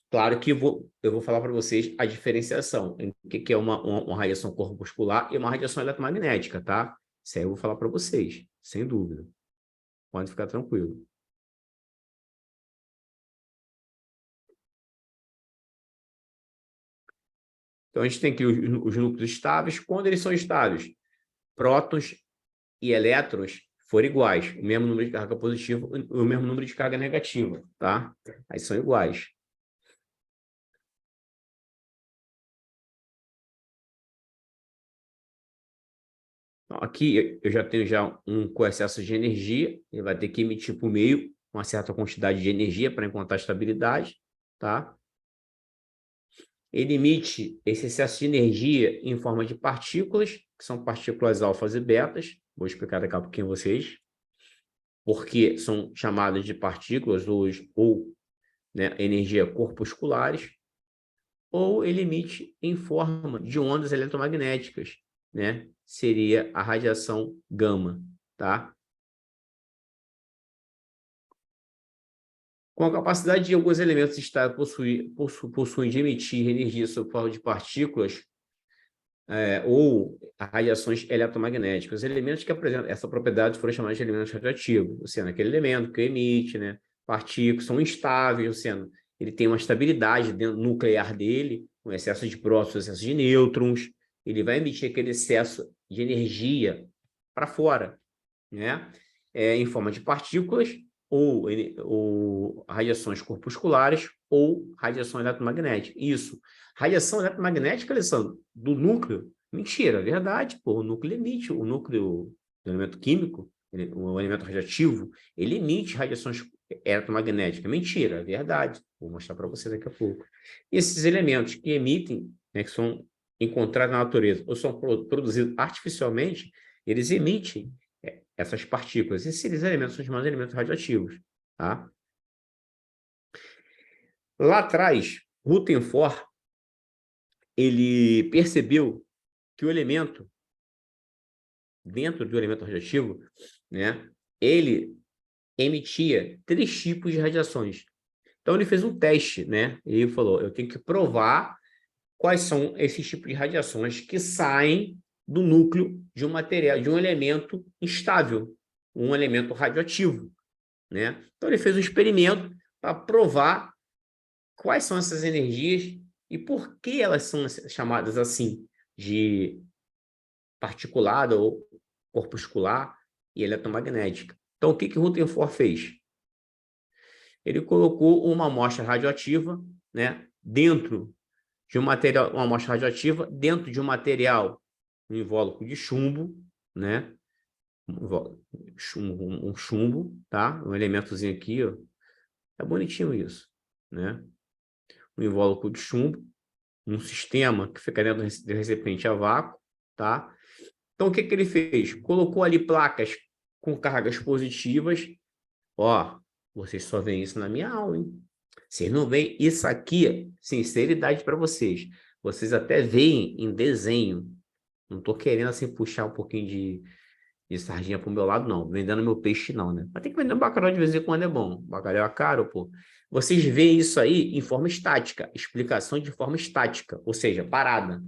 Claro que eu vou falar para vocês a diferenciação entre o que é uma radiação corpuscular e uma radiação eletromagnética, tá? Isso aí eu vou falar para vocês, sem dúvida. Pode ficar tranquilo. Então, a gente tem aqui os núcleos estáveis. Quando eles são estáveis, prótons e elétrons forem iguais, o mesmo número de carga positiva e o mesmo número de carga negativa, tá? Aí são iguais. Então, aqui eu já tenho com excesso de energia, ele vai ter que emitir para o meio uma certa quantidade de energia para encontrar estabilidade, tá? Ele emite esse excesso de energia em forma de partículas, que são partículas alfas e betas. Vou explicar daqui a pouquinho a vocês, porque são chamadas de partículas ou né, energia corpusculares, ou ele emite em forma de ondas eletromagnéticas, né? Seria a radiação gama, tá? Com a capacidade de alguns elementos estar possuem de emitir energia sob forma de partículas ou radiações eletromagnéticas. Os elementos que apresentam essa propriedade foram chamados de elementos radioativos, ou seja, aquele elemento que emite, né, partículas, são instáveis, ou seja, ele tem uma estabilidade nuclear dele, um excesso de prótons, excesso de nêutrons, ele vai emitir aquele excesso de energia para fora, né, em forma de partículas, ou radiações corpusculares, ou radiação eletromagnética. Isso. Radiação eletromagnética, Alessandro, do núcleo? Mentira, é verdade, pô. O núcleo emite, o núcleo do elemento químico, o elemento radioativo, ele emite radiações eletromagnéticas. Mentira, é verdade. Vou mostrar para você daqui a pouco. E esses elementos que emitem, né, que são encontrados na natureza, ou são produzidos artificialmente, eles emitem essas partículas. Esses elementos são chamados de elementos radioativos, tá? Lá atrás, Rutherford, ele percebeu que o elemento, dentro do elemento radioativo, né, ele emitia 3 tipos de radiações. Então, ele fez um teste, né? E falou, eu tenho que provar quais são esses tipos de radiações que saem do núcleo de um material, de um elemento instável, um elemento radioativo, né? Então, ele fez um experimento para provar quais são essas energias e por que elas são chamadas assim, de particulada ou corpuscular e eletromagnética. Então, o que o Rutherford fez? Ele colocou uma amostra radioativa, né, dentro de um material, uma amostra radioativa dentro de um material, um invólucro de chumbo, né, um chumbo, tá? Um elementozinho aqui, ó. É bonitinho isso, né? Um invólucro de chumbo, um sistema que fica dentro do recipiente a vácuo, tá? Então, o que ele fez? Colocou ali placas com cargas positivas. Ó, vocês só veem isso na minha aula, hein? Vocês não veem isso aqui, sinceridade para vocês. Vocês até veem em desenho. Não estou querendo assim puxar um pouquinho de sardinha para o meu lado, não. Vendendo meu peixe, não, né? Mas tem que vender um bacalhau de vez em quando é bom. Bacalhau é caro, pô. Vocês veem isso aí em forma estática. Explicação de forma estática, ou seja, parada.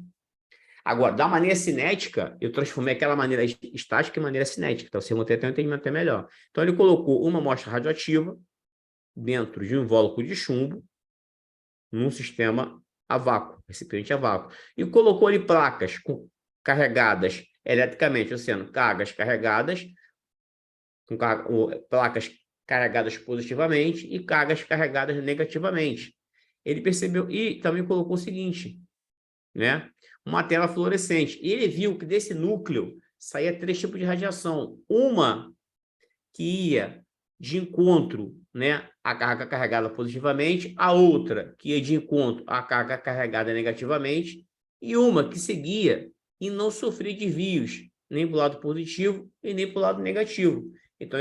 Agora, da maneira cinética, eu transformei aquela maneira estática em maneira cinética. Então, você vai ter um entendimento até melhor. Então, ele colocou uma amostra radioativa dentro de um invólucro de chumbo, num sistema a vácuo, recipiente a vácuo, e colocou ali placas carregadas eletricamente, ou seja, cargas carregadas, placas carregadas positivamente e cargas carregadas negativamente. Ele percebeu e também colocou o seguinte, né? Uma tela fluorescente. E ele viu que desse núcleo saía 3 tipos de radiação. Uma que ia de encontro, né, à carga carregada positivamente, a outra que ia de encontro à carga carregada negativamente, e uma que seguia e não sofria desvios, nem para o lado positivo e nem para o lado negativo. Então,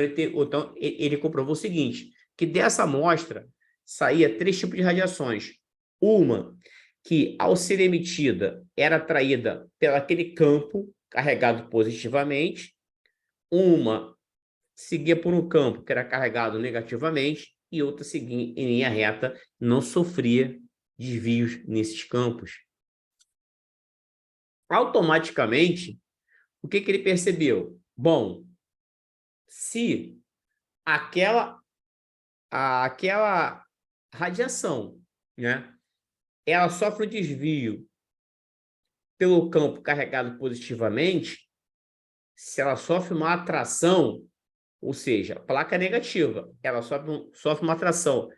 ele comprovou o seguinte, que dessa amostra saía 3 tipos de radiações. Uma que, ao ser emitida, era atraída pelaquele campo carregado positivamente, uma seguia por um campo que era carregado negativamente e outra seguia em linha reta, não sofria desvios nesses campos. Automaticamente, o que ele percebeu? Bom, se aquela radiação, né, ela sofre um desvio pelo campo carregado positivamente, se ela sofre uma atração, ou seja, placa negativa, ela sofre uma atração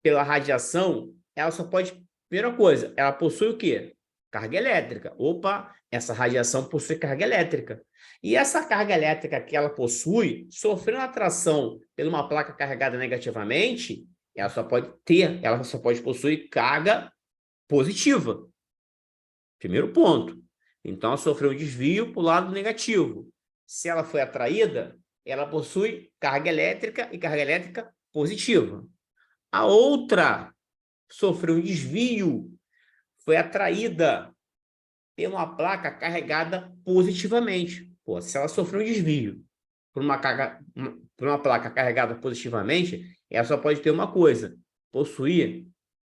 pela radiação, ela só pode... Primeira coisa, ela possui o quê? Carga elétrica. Opa, essa radiação possui carga elétrica. E essa carga elétrica que ela possui, sofrendo atração por uma placa carregada negativamente, ela só pode possuir carga positiva. Primeiro ponto. Então, ela sofreu um desvio para o lado negativo. Se ela foi atraída, ela possui carga elétrica e carga elétrica positiva. A outra sofreu um desvio, foi atraída por uma placa carregada positivamente. Pô, se ela sofreu um desvio por uma placa carregada positivamente, ela só pode ter uma coisa, possuir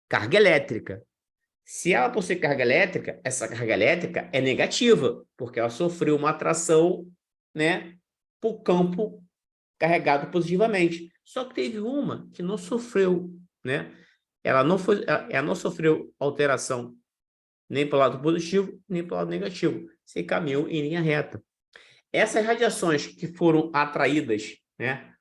carga elétrica. Se ela possui carga elétrica, essa carga elétrica é negativa, porque ela sofreu uma atração, né, para o campo carregado positivamente. Só que teve uma que não sofreu, né? Ela não sofreu alteração nem para o lado positivo, nem para o lado negativo. Se caminhou em linha reta. Essas radiações que foram atraídas, né,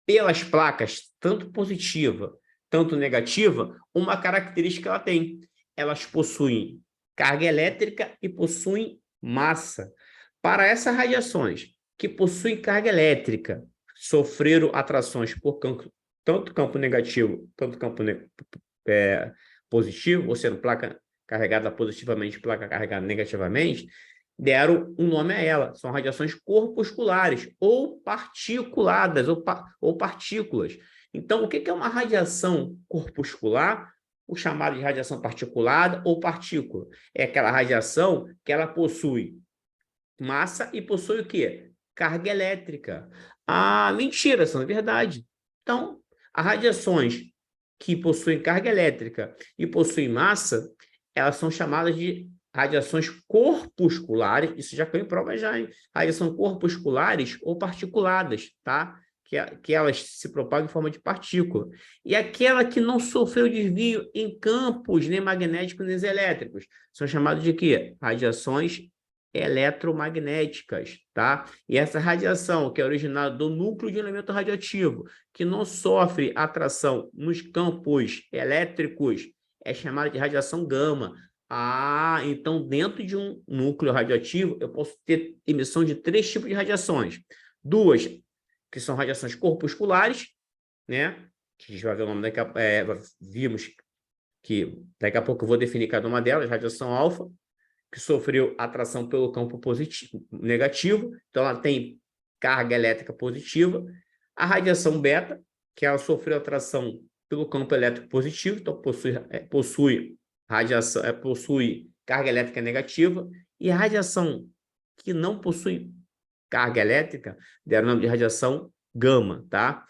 pelas placas, tanto positiva, tanto negativa, uma característica ela tem. Elas possuem carga elétrica e possuem massa. Para essas radiações que possuem carga elétrica, sofreram atrações por tanto campo negativo, tanto campo positivo, ou seja, placa carregada positivamente, placa carregada negativamente, deram um nome a ela. São radiações corpusculares ou particuladas, ou partículas. Então, o que é uma radiação corpuscular? O chamado de radiação particulada ou partícula. É aquela radiação que ela possui massa e possui o quê? Carga elétrica. Ah, mentira, isso não é verdade. Então, as radiações que possuem carga elétrica e possuem massa, elas são chamadas de radiações corpusculares, isso já caiu em prova já, hein? Radiação corpusculares ou particuladas, tá? Que elas se propagam em forma de partícula. E aquela que não sofreu desvio em campos nem magnéticos nem elétricos, são chamadas de quê? Radiações eletromagnéticas, tá? E essa radiação, que é originada do núcleo de um elemento radioativo, que não sofre atração nos campos elétricos, é chamada de radiação gama. Ah, então dentro de um núcleo radioativo, eu posso ter emissão de 3 tipos de radiações. 2, que são radiações corpusculares, né? Que a gente vai ver o nome daqui a pouco, vimos que daqui a pouco eu vou definir cada uma delas, radiação alfa, que sofreu atração pelo campo positivo, negativo, então ela tem carga elétrica positiva. A radiação beta, que ela sofreu atração pelo campo elétrico positivo, então possui carga elétrica negativa. E a radiação que não possui carga elétrica, deram o nome de radiação gama, tá?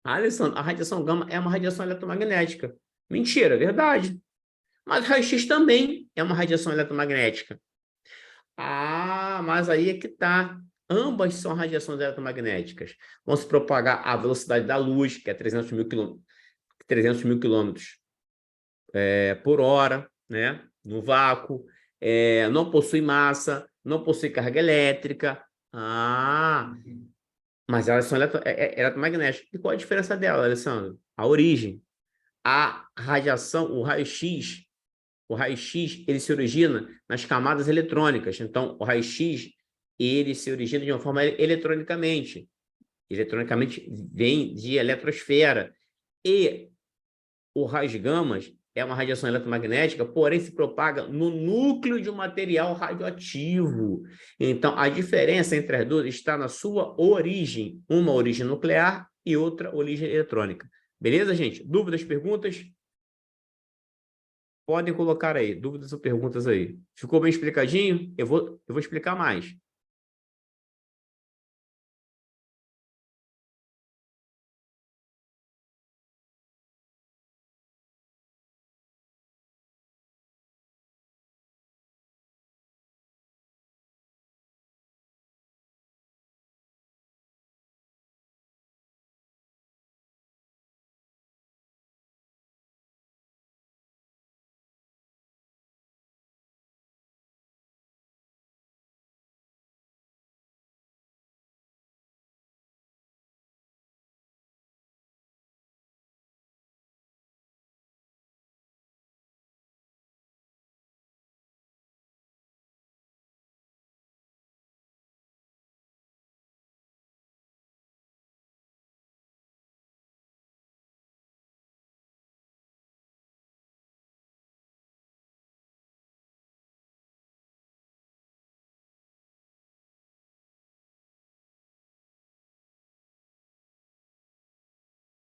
Alessandro, a radiação gama é uma radiação eletromagnética. Mentira, é verdade. Mas raio-x também é uma radiação eletromagnética. Ah, mas aí é que tá. Ambas são radiações eletromagnéticas. Vão se propagar à velocidade da luz, que é 300 mil quilômetros. 300 mil quilômetros por hora, né? No vácuo, não possui massa, não possui carga elétrica. Mas elas são eletromagnéticas. E qual a diferença dela, Alessandro? A origem. A radiação, o raio-x, ele se origina nas camadas eletrônicas. Então, o raio-x, ele se origina de uma forma eletronicamente. Eletronicamente vem de eletrosfera. E o raios gamas é uma radiação eletromagnética, porém se propaga no núcleo de um material radioativo. Então, a diferença entre as duas está na sua origem. Uma origem nuclear e outra origem eletrônica. Beleza, gente? Dúvidas, perguntas? Podem colocar aí, dúvidas ou perguntas aí. Ficou bem explicadinho? Eu vou explicar mais.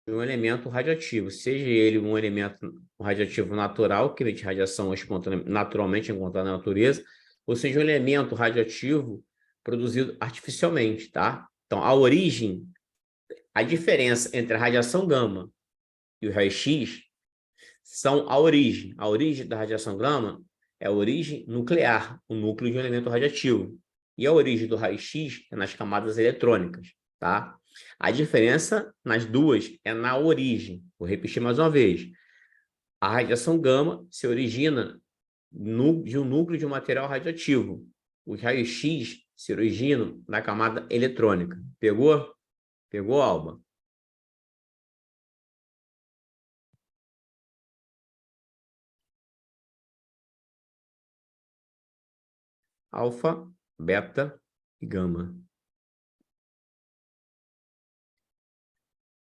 Um elemento radioativo, seja ele um elemento radioativo natural, que emite radiação naturalmente encontrada na natureza, ou seja um elemento radioativo produzido artificialmente, tá? Então, a diferença entre a radiação gama e o raio-x são a origem. A origem da radiação gama é a origem nuclear, o núcleo de um elemento radioativo. E a origem do raio-x é nas camadas eletrônicas, tá? A diferença nas duas é na origem. Vou repetir mais uma vez. A radiação gama se origina de um núcleo de um material radioativo. Os raios-x se originam na camada eletrônica. Pegou? Pegou, Alba? Alfa, beta e gama.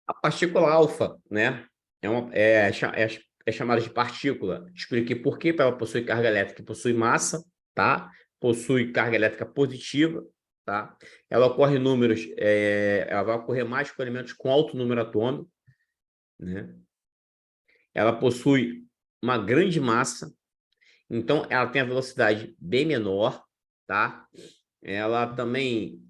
A partícula alfa, né, é chamada de partícula. Expliquei por quê, para ela possui carga elétrica, possui massa, tá? Possui carga elétrica positiva, tá? Ela ocorre em números, ela vai ocorrer mais com elementos com alto número atômico, né? Ela possui uma grande massa, então ela tem a velocidade bem menor, tá? Ela também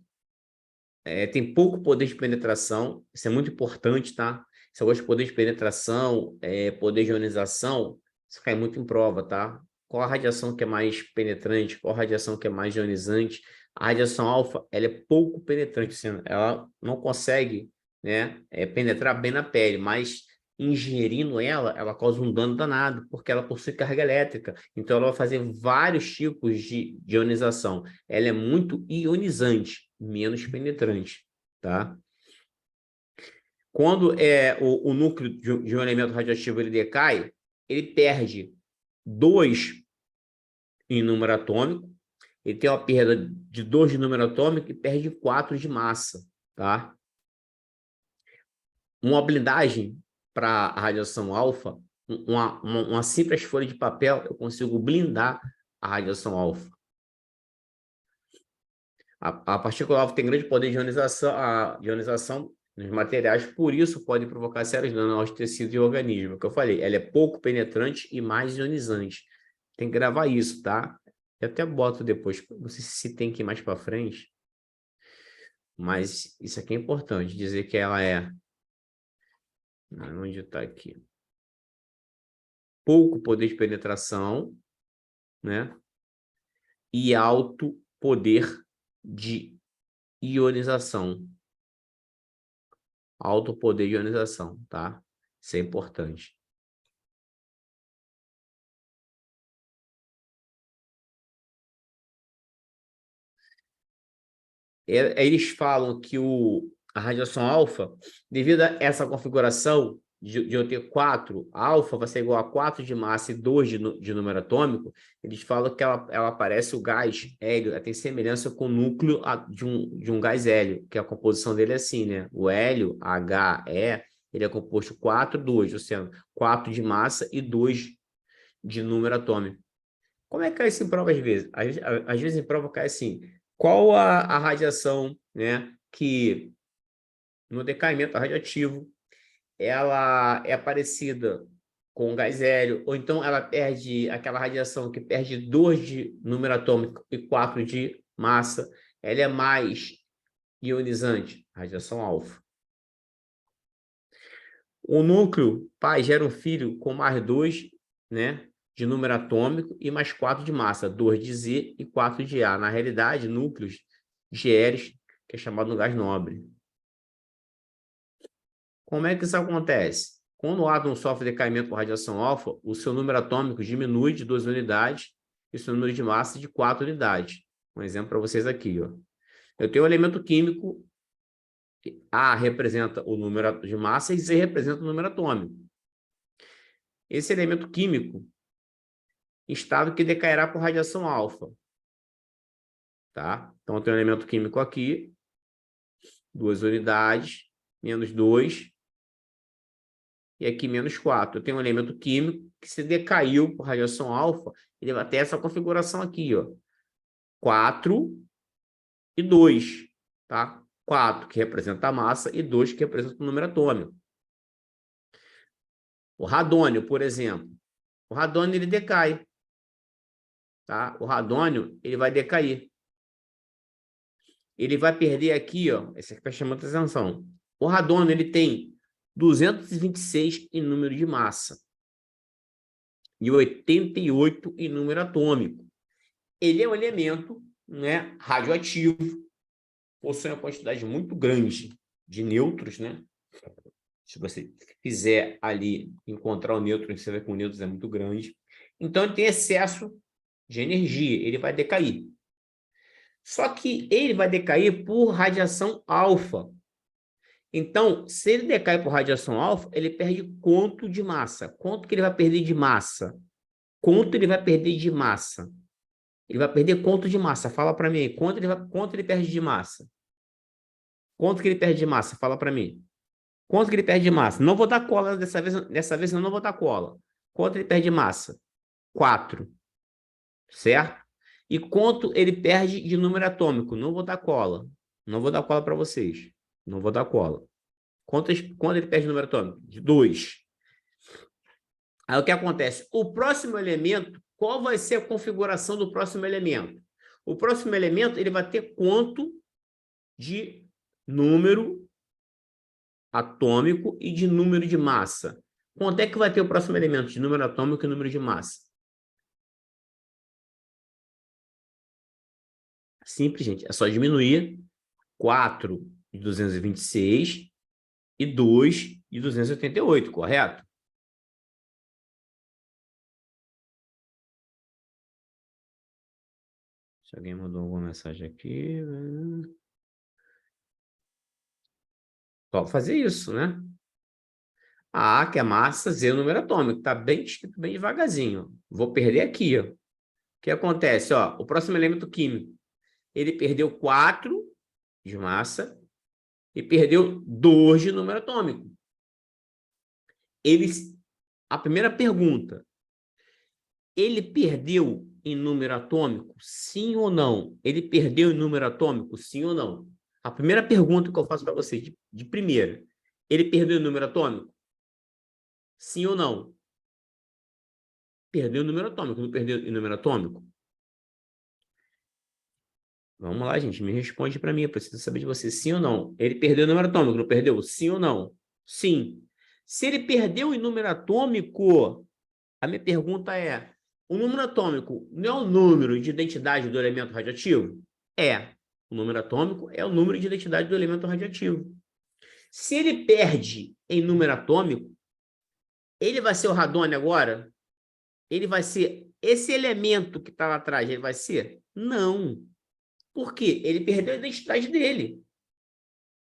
tem pouco poder de penetração, isso é muito importante, tá? Se eu gosto de poder de penetração, poder de ionização, isso cai muito em prova, tá? Qual a radiação que é mais penetrante, qual a radiação que é mais ionizante? A radiação alfa, ela é pouco penetrante, assim, ela não consegue, né, penetrar bem na pele, mas ingerindo ela causa um dano danado, porque ela possui carga elétrica, então ela vai fazer vários tipos de ionização. Ela é muito ionizante, menos penetrante, tá? Quando o núcleo de um elemento radioativo ele decai, ele perde 2 em número atômico, ele tem uma perda de 2 de número atômico e perde 4 de massa, tá? Uma blindagem para a radiação alfa, uma simples folha de papel, eu consigo blindar a radiação alfa. A partícula alfa tem grande poder de ionização nos materiais, por isso pode provocar sérios danos aos tecidos e organismos. Que eu falei, ela é pouco penetrante e mais ionizante. Tem que gravar isso, tá? Eu até boto depois, não sei se tem que ir mais para frente, mas isso aqui é importante, dizer que ela é... Onde está aqui? Pouco poder de penetração, né? E alto poder de ionização. Alto poder de ionização, tá? Isso é importante. Eles falam que a radiação alfa, devido a essa configuração de eu ter 4, alfa vai ser igual a 4 de massa e 2 de número atômico, eles falam que ela parece o gás hélio, ela tem semelhança com o núcleo de um gás hélio, que a composição dele é assim, né? O hélio, HE, ele é composto 4, 2, ou seja, 4 de massa e 2 de número atômico. Como é que cai isso em prova às vezes? Às vezes em prova cai assim, qual a radiação, né, que no decaimento radioativo ela é parecida com o gás hélio, ou então ela perde aquela radiação que perde 2 de número atômico e 4 de massa, ela é mais ionizante, radiação alfa. O núcleo pai gera um filho com mais 2, né, de número atômico e mais 4 de massa, 2 de Z e 4 de A. Na realidade, núcleos GERs, que é chamado no gás nobre. Como é que isso acontece? Quando o átomo sofre decaimento por radiação alfa, o seu número atômico diminui de 2 unidades e o seu número de massa de 4 unidades. Um exemplo para vocês aqui. Ó. Eu tenho um elemento químico, A representa o número de massa e Z representa o número atômico. Esse elemento químico, estado que decairá por radiação alfa. Tá? Então, eu tenho um elemento químico aqui, 2 unidades, menos 2, e aqui menos 4. Eu tenho um elemento químico que se decaiu por radiação alfa, ele vai ter essa configuração aqui, ó. 4 e 2, tá? 4 que representa a massa e 2 que representa o número atômico. O radônio, por exemplo. O radônio, ele decai. Tá? O radônio, ele vai decair. Ele vai perder aqui, ó. Esse aqui está chamando atenção. O radônio, ele tem 226 em número de massa e 88 em número atômico. Ele é um elemento, né, radioativo, possui uma quantidade muito grande de nêutrons, né? Se você fizer ali encontrar o nêutron, você vê que o nêutron é muito grande. Então, ele tem excesso de energia, ele vai decair. Só que ele vai decair por radiação alfa. Então, se ele decai por radiação alfa, ele perde quanto de massa? Quanto que ele vai perder de massa? Quanto ele vai perder de massa? Ele vai perder quanto de massa? Fala para mim. Quanto ele perde de massa? Quanto que ele perde de massa? Fala para mim. Quanto que ele perde de massa? Não vou dar cola dessa vez eu não vou dar cola. Quanto ele perde de massa? 4. Certo? E quanto ele perde de número atômico? Não vou dar cola. Não vou dar cola para vocês. Não vou dar cola. Quanto ele perde de número atômico? De 2. Aí o que acontece? O próximo elemento, qual vai ser a configuração do próximo elemento? O próximo elemento, ele vai ter quanto de número atômico e de número de massa. Quanto é que vai ter o próximo elemento de número atômico e número de massa? Simples, gente. É só diminuir 4 de 226 e 2 de 288, correto? Se alguém mandou alguma mensagem aqui... Só fazer isso, né? A, que é massa, Z, o número atômico. Está bem escrito, bem devagarzinho. Vou perder aqui, ó. O que acontece? Ó, o próximo elemento químico. Ele perdeu 4 de massa e perdeu 2 de número atômico. A primeira pergunta. Ele perdeu em número atômico? Sim ou não? Ele perdeu em número atômico? Sim ou não? A primeira pergunta que eu faço para vocês, de primeira. Ele perdeu em número atômico? Sim ou não? Perdeu o número atômico, não perdeu o número atômico? Vamos lá, gente, me responde para mim, eu preciso saber de você, sim ou não? Ele perdeu o número atômico, não perdeu? Sim ou não? Sim. Se ele perdeu em número atômico, a minha pergunta é, o número atômico não é o número de identidade do elemento radioativo? É. O número atômico é o número de identidade do elemento radioativo. Se ele perde em número atômico, Ele vai ser o radônio agora? Ele vai ser esse elemento que está lá atrás, ele vai ser? Não. Por quê? Ele perdeu a identidade dele.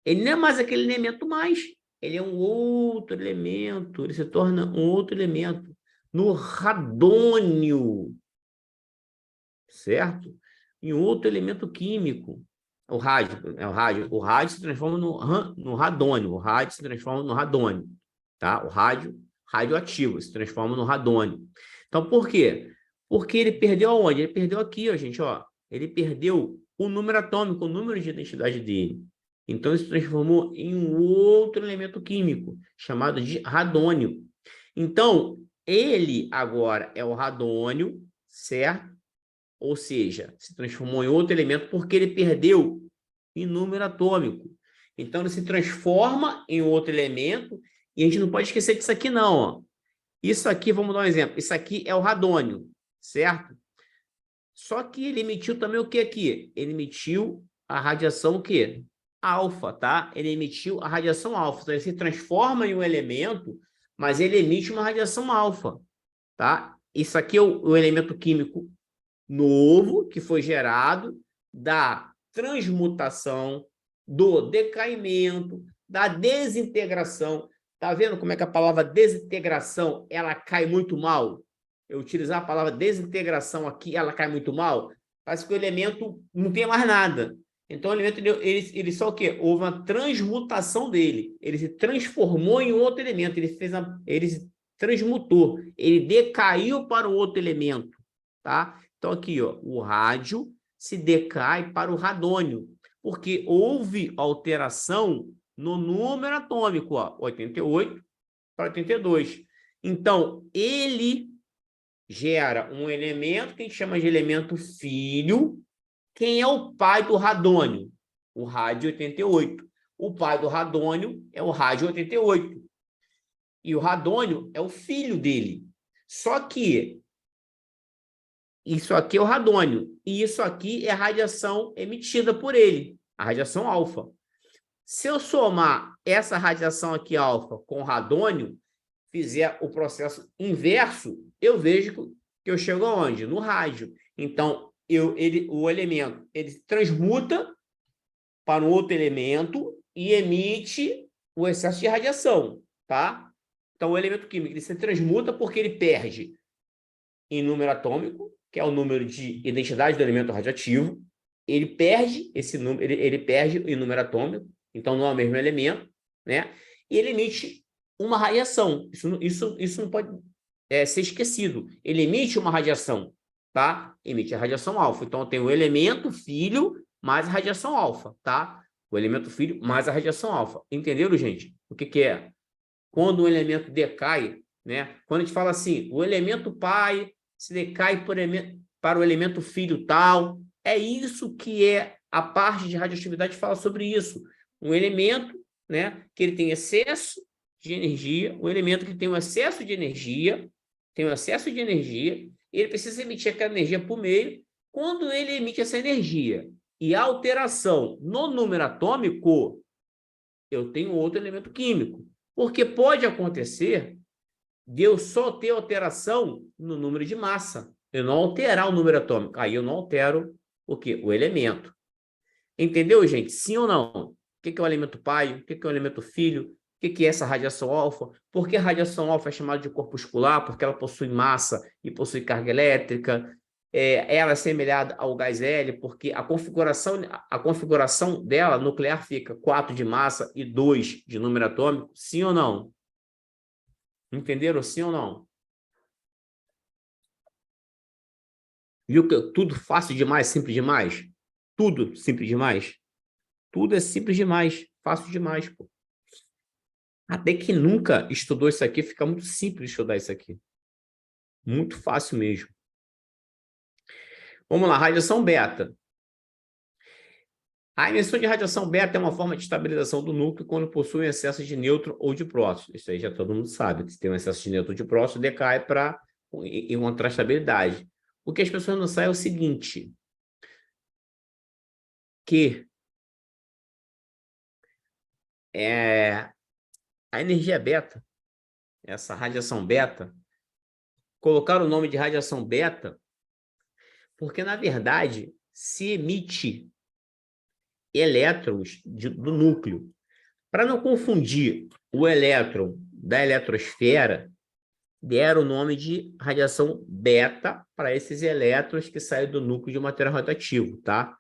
Ele não é mais aquele elemento mais. Ele é um outro elemento. Ele se torna um outro elemento. No radônio. Certo? Em outro elemento químico. O rádio, o rádio se transforma no radônio. O rádio se transforma no radônio. Tá? O rádio radioativo se transforma no radônio. Então, por quê? Porque ele perdeu aonde? Ele perdeu aqui, ó, gente, ó. Ele perdeu o número atômico, o número de identidade dele. Então, ele se transformou em um outro elemento químico, chamado de radônio. Então, ele agora é o radônio, certo? Ou seja, se transformou em outro elemento porque ele perdeu em número atômico. Então, ele se transforma em outro elemento e a gente não pode esquecer disso aqui, não. Ó. Isso aqui, vamos dar um exemplo. Isso aqui é o radônio, certo? Só que ele emitiu também o que aqui? Ele emitiu a radiação o quê? Alfa, tá? Ele emitiu a radiação alfa. Então, ele se transforma em um elemento, mas ele emite uma radiação alfa, tá? Isso aqui é o elemento químico novo que foi gerado da transmutação, do decaimento, da desintegração. Tá vendo como é que a palavra desintegração ela cai muito mal? Eu utilizar a palavra desintegração aqui, ela cai muito mal. Parece que o elemento não tem mais nada. Então, o elemento, ele só o quê? Houve uma transmutação dele. Ele se transformou em outro elemento. Ele se transmutou. Ele decaiu para o outro elemento. Tá? Então, aqui, ó, o rádio se decai para o radônio, porque houve alteração no número atômico, ó, 88 para 82. Então, ele gera um elemento que a gente chama de elemento filho. Quem é o pai do radônio? O rádio 88. O pai do radônio é o rádio 88. E o radônio é o filho dele. Só que isso aqui é o radônio. E isso aqui é a radiação emitida por ele, a radiação alfa. Se eu somar essa radiação aqui alfa com o radônio, fizer o processo inverso, eu vejo que eu chego aonde? No rádio. Então, o elemento ele transmuta para um outro elemento e emite o excesso de radiação, tá? Então, o elemento químico ele se transmuta porque ele perde em número atômico, que é o número de identidade do elemento radioativo. Ele perde esse número, ele perde em número atômico, então não é o mesmo elemento, né? E ele emite uma radiação. Isso não pode ser esquecido. Ele emite uma radiação, tá? Emite a radiação alfa. Então, tem o elemento filho mais a radiação alfa, tá? O elemento filho mais a radiação alfa. Entenderam, gente? O que é? Quando um elemento decai, né? Quando a gente fala assim, o elemento pai se decai para o elemento filho tal, é isso que é a parte de radioatividade fala sobre isso. Um elemento, né, que ele tem excesso de energia, um elemento que tem um excesso de energia, ele precisa emitir aquela energia por meio. Quando ele emite essa energia e a alteração no número atômico, eu tenho outro elemento químico. Porque pode acontecer de eu só ter alteração no número de massa. Eu não alterar o número atômico. Aí eu não altero o quê? O elemento. Entendeu, gente? Sim ou não? O que é o elemento pai? O que é o elemento filho? O que é essa radiação alfa? Por que a radiação alfa é chamada de corpuscular? Porque ela possui massa e possui carga elétrica. Ela é semelhada ao gás hélio, porque a configuração dela nuclear fica 4 de massa e 2 de número atômico. Sim ou não? Entenderam? Sim ou não? Viu que tudo fácil demais, simples demais? Tudo simples demais? Tudo é simples demais, fácil demais, pô. Até que nunca estudou isso aqui, fica muito simples estudar isso aqui. Muito fácil mesmo. Vamos lá, radiação beta. A emissão de radiação beta é uma forma de estabilização do núcleo quando possui um excesso de nêutron ou de próton. Isso aí já todo mundo sabe, que se tem um excesso de nêutron ou de próton, decai para encontrar estabilidade. O que as pessoas não sabem é o seguinte, que a energia beta, essa radiação beta, colocaram o nome de radiação beta porque, na verdade, se emite elétrons do núcleo. Para não confundir o elétron da eletrosfera, deram o nome de radiação beta para esses elétrons que saem do núcleo de um material radioativo, tá?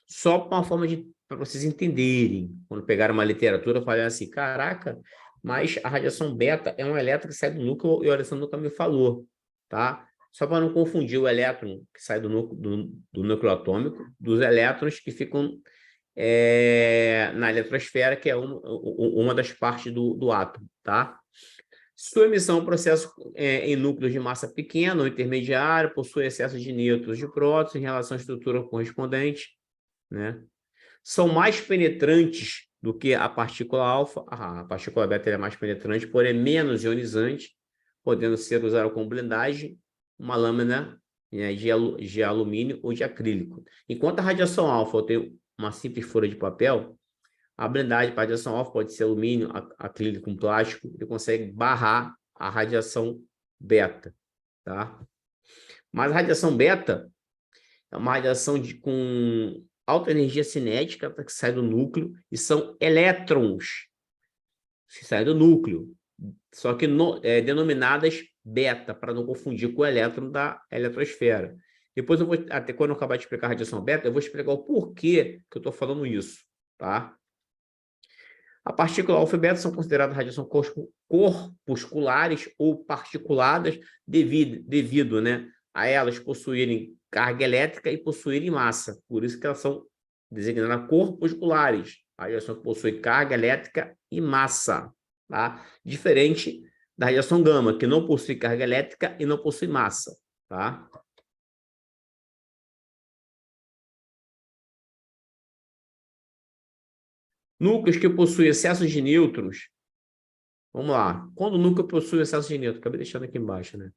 Só para uma forma para vocês entenderem. Quando pegaram uma literatura, falaram assim, caraca, mas a radiação beta é um elétron que sai do núcleo e o Alessandro nunca me falou, tá? Só para não confundir o elétron que sai do núcleo atômico dos elétrons que ficam na eletrosfera, que é uma das partes do átomo, tá? Sua emissão é um processo em núcleos de massa pequena ou intermediário, possui excesso de nêutrons de prótons em relação à estrutura correspondente, né? São mais penetrantes do que a partícula alfa. A partícula beta é mais penetrante, porém menos ionizante, podendo ser usada como blindagem, uma lâmina de alumínio ou de acrílico. Enquanto a radiação alfa tem uma simples folha de papel, a blindagem para radiação alfa pode ser alumínio, acrílico com plástico, ele consegue barrar a radiação beta, tá? Mas a radiação beta é uma radiação com alta energia cinética que sai do núcleo e são elétrons que saem do núcleo, só que denominadas beta, para não confundir com o elétron da eletrosfera. Depois eu vou, até quando eu acabar de explicar a radiação beta, eu vou explicar o porquê que eu estou falando isso, tá? A partícula alfa e beta são consideradas radiações corpusculares ou particuladas devido, né, a elas possuírem carga elétrica e possuírem massa. Por isso que elas são designadas corpusculares. A radiação que possui carga elétrica e massa, tá? Diferente da radiação gama, que não possui carga elétrica e não possui massa, tá? Núcleos que possuem excesso de nêutrons. Vamos lá. Quando o núcleo possui excesso de nêutrons, acabei deixando aqui embaixo, né?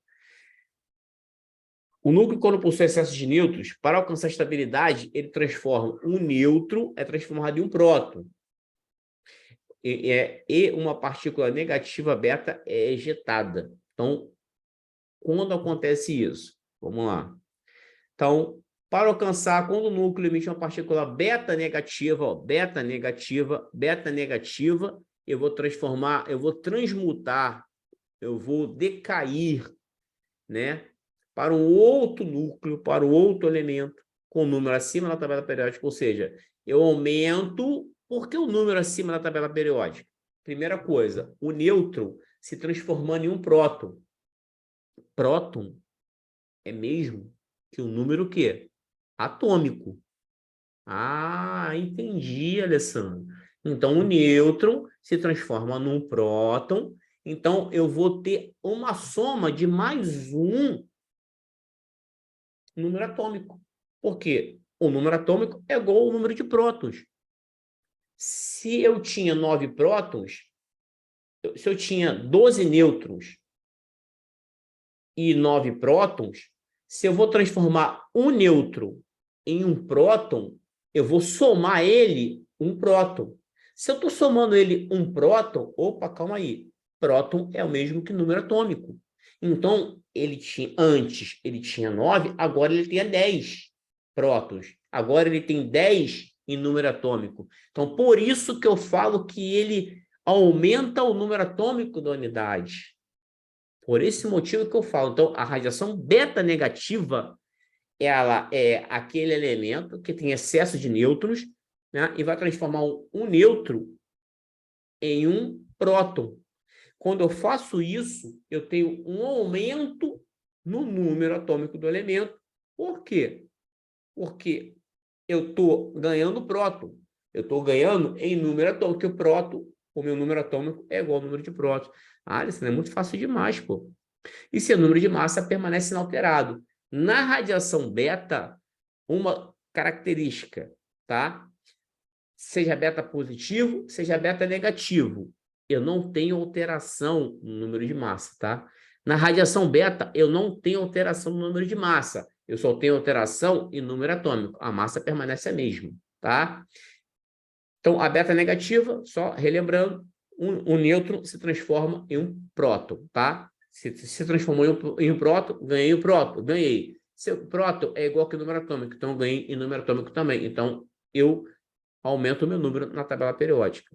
O núcleo, quando possui excesso de nêutrons, para alcançar estabilidade, ele transforma um nêutron, é transformado em um próton. E uma partícula negativa beta é ejetada. Então, quando acontece isso? Vamos lá. Então, para alcançar, quando o núcleo emite uma partícula beta negativa, ó, beta negativa, eu vou transformar, eu vou transmutar, eu vou decair, né, para um outro núcleo, para um outro elemento, com o número acima da tabela periódica, ou seja, eu aumento, por que o número acima da tabela periódica? Primeira coisa, o nêutron se transformando em um próton. Próton é mesmo que o número o quê? Atômico. Ah, entendi, Alessandro. Então, o nêutron se transforma num próton, então eu vou ter uma soma de mais um número atômico. Por quê? O número atômico é igual ao número de prótons. Se eu tinha 9 prótons, se eu tinha 12 nêutrons e 9 prótons, se eu vou transformar um nêutron em um próton, eu vou somar ele um próton. Se eu estou somando ele um próton, opa, calma aí, próton é o mesmo que número atômico. Então, antes ele tinha 9, agora ele tem 10 prótons. Agora ele tem 10 em número atômico. Então, por isso que eu falo que ele aumenta o número atômico da unidade. Por esse motivo que eu falo. Então, a radiação beta negativa, ela é aquele elemento que tem excesso de nêutrons, né, e vai transformar um nêutron em um próton. Quando eu faço isso, eu tenho um aumento no número atômico do elemento. Por quê? Porque eu estou ganhando próton. Eu estou ganhando em número atômico, porque o próton, o meu número atômico é igual ao número de prótons. Ah, isso é muito fácil demais, pô. E seu número de massa permanece inalterado. Na radiação beta, uma característica, tá? Seja beta positivo, seja beta negativo. Eu não tenho alteração no número de massa, tá? Na radiação beta, eu não tenho alteração no número de massa. Eu só tenho alteração em número atômico. A massa permanece a mesma, tá? Então, a beta negativa, só relembrando, o nêutron se transforma em um próton, tá? Se transformou em um próton, ganhei o próton, ganhei. Se o próton é igual que o número atômico, então eu ganhei em número atômico também. Então, eu aumento o meu número na tabela periódica.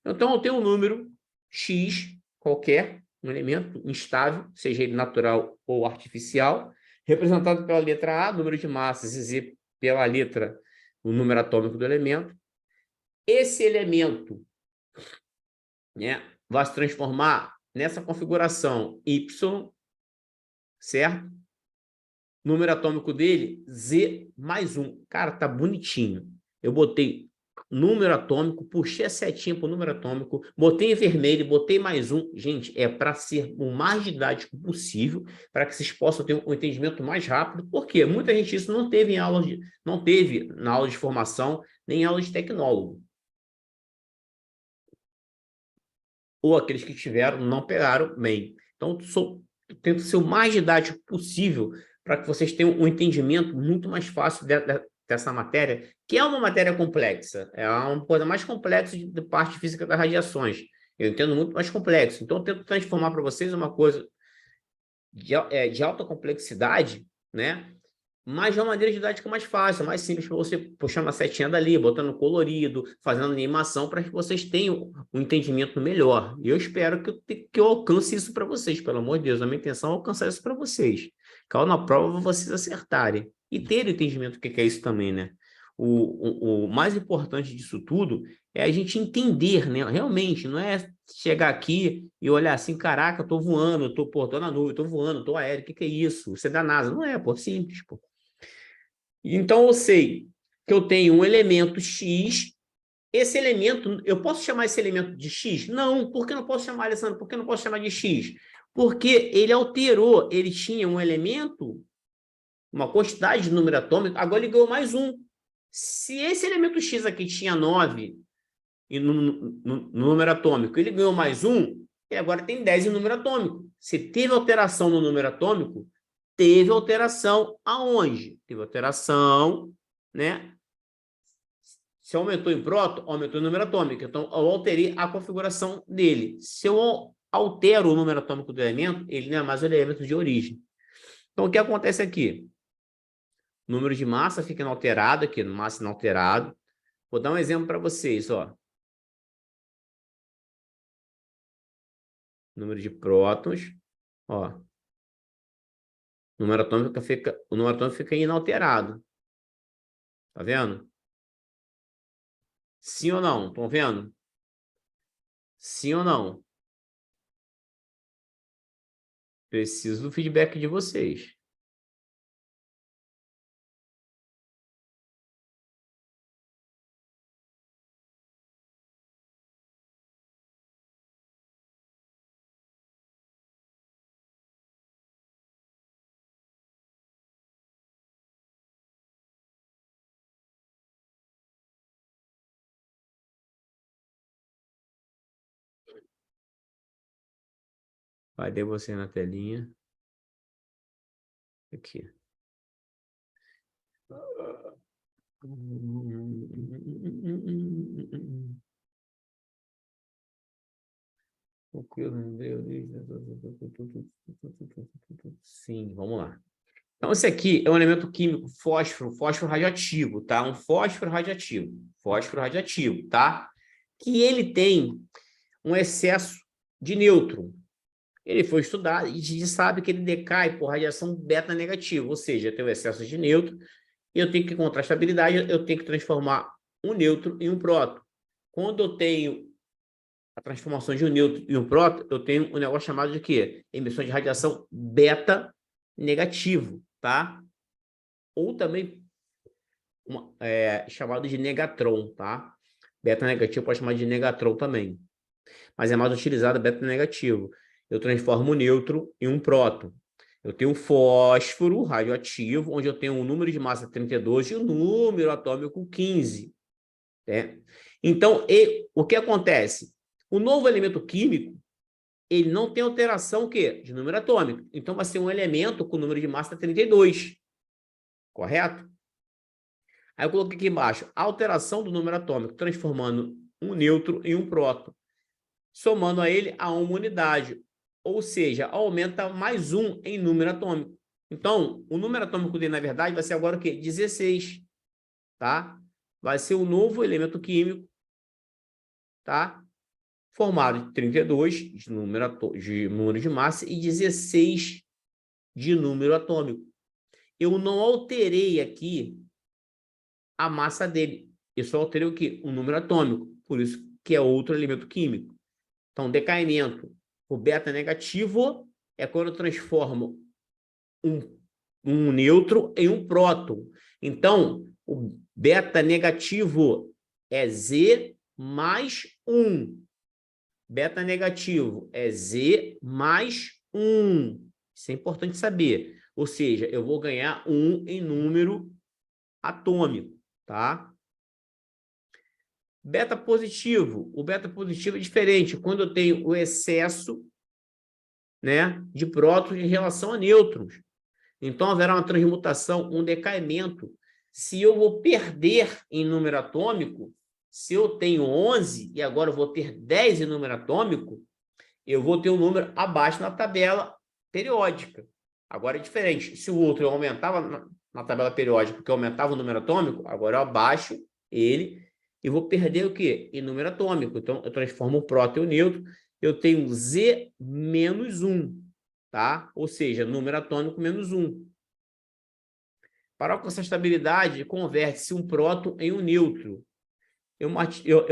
Então, eu tenho um número X qualquer, um elemento instável, seja ele natural ou artificial, representado pela letra A, número de massas, e Z pela letra, o número atômico do elemento. Esse elemento, né, vai se transformar nessa configuração Y, certo? Número atômico dele, Z mais 1. Cara, tá bonitinho. Eu botei número atômico, puxei a setinha para o número atômico, botei em vermelho, botei mais 1. Gente, é para ser o mais didático possível, para que vocês possam ter um entendimento mais rápido. Por quê? Muita gente isso não teve em aula não teve na aula de formação, nem em aula de tecnólogo. Ou aqueles que tiveram não pegaram bem. Então, tento ser o mais didático possível para que vocês tenham um entendimento muito mais fácil dessa matéria, que é uma matéria complexa, é uma coisa mais complexa de parte física das radiações. Eu entendo muito mais complexo. Então, eu tento transformar para vocês uma coisa de alta complexidade, né? Mas de uma maneira didática mais fácil, mais simples, para você puxar uma setinha dali, botando colorido, fazendo animação, para que vocês tenham um entendimento melhor. E eu espero que eu alcance isso para vocês, pelo amor de Deus. A minha intenção é alcançar isso para vocês. Caso na prova vocês acertarem. E ter o entendimento do que é isso também, né? O mais importante disso tudo é a gente entender, né? Realmente, não é chegar aqui e olhar assim, caraca, eu tô voando, tô na nuvem, tô voando, tô aéreo, o que é isso? Você é da NASA. Não é, pô, simples, pô. Então, eu sei que eu tenho um elemento X. Esse elemento, eu posso chamar esse elemento de X? Não. Por que não posso chamar, Alessandro? Por que não posso chamar de X? Porque ele alterou, ele tinha um elemento, uma quantidade de número atômico, agora ele ganhou mais um. Se esse elemento X aqui tinha 9 no número atômico, ele ganhou mais um, ele agora tem 10 em número atômico. Se teve alteração no número atômico, teve alteração aonde? Teve alteração, né? Se aumentou em próton, aumentou o número atômico. Então, eu alterei a configuração dele. Se eu altero o número atômico do elemento, ele não é mais o elemento de origem. Então, o que acontece aqui? O número de massa fica inalterado aqui, massa inalterado. Vou dar um exemplo para vocês, ó. Número de prótons, ó. O número atômico fica inalterado. Tá vendo? Sim ou não? Estão vendo? Sim ou não? Preciso do feedback de vocês. Cadê você na telinha? Aqui. Sim, vamos lá. Então, esse aqui é um elemento químico fósforo radioativo, tá? Um fósforo radioativo, tá? Que ele tem um excesso de nêutron. Ele foi estudado e a gente sabe que ele decai por radiação beta negativa, ou seja, tem o excesso de nêutron, e eu tenho que encontrar estabilidade, eu tenho que transformar um nêutron em um próton. Quando eu tenho a transformação de um nêutron em um próton, eu tenho um negócio chamado de quê? Emissão de radiação beta negativo, tá? Ou também chamado de negatron, tá? Beta negativo pode chamar de negatron também. Mas é mais utilizado beta negativo. Eu transformo o nêutron em um próton. Eu tenho um fósforo radioativo, onde eu tenho um número de massa 32 e um número atômico 15. Né? Então, o que acontece? O novo elemento químico, ele não tem alteração o quê? De número atômico. Então, vai ser um elemento com número de massa 32. Correto? Aí eu coloquei aqui embaixo, alteração do número atômico, transformando um nêutron em um próton. somando a ele a uma unidade. Ou seja, aumenta mais 1 em número atômico. Então, o número atômico dele, na verdade, vai ser agora o quê? 16, tá? Vai ser um novo elemento químico, tá? Formado de 32 de número de massa e 16 de número atômico. Eu não alterei aqui a massa dele. Eu só alterei o quê? O número atômico. Por isso que é outro elemento químico. Então, decaimento. O beta negativo é quando eu transformo um nêutron em um próton. Então, o beta negativo é Z mais 1. Beta negativo é Z mais 1. Isso é importante saber. Ou seja, eu vou ganhar 1 em número atômico, tá? Beta positivo. O beta positivo é diferente. Quando eu tenho o excesso, né, de prótons em relação a nêutrons. Então, haverá uma transmutação, um decaimento. Se eu vou perder em número atômico, se eu tenho 11 e agora eu vou ter 10 em número atômico, eu vou ter um número abaixo na tabela periódica. Agora é diferente. Se o outro eu aumentava na tabela periódica porque eu aumentava o número atômico, agora eu abaixo ele e vou perder o quê? Em número atômico. Então, eu transformo o próton e o nêutron. Eu tenho Z menos 1, tá? Ou seja, número atômico menos 1. Para alcançar estabilidade, converte-se um próton em um nêutron. É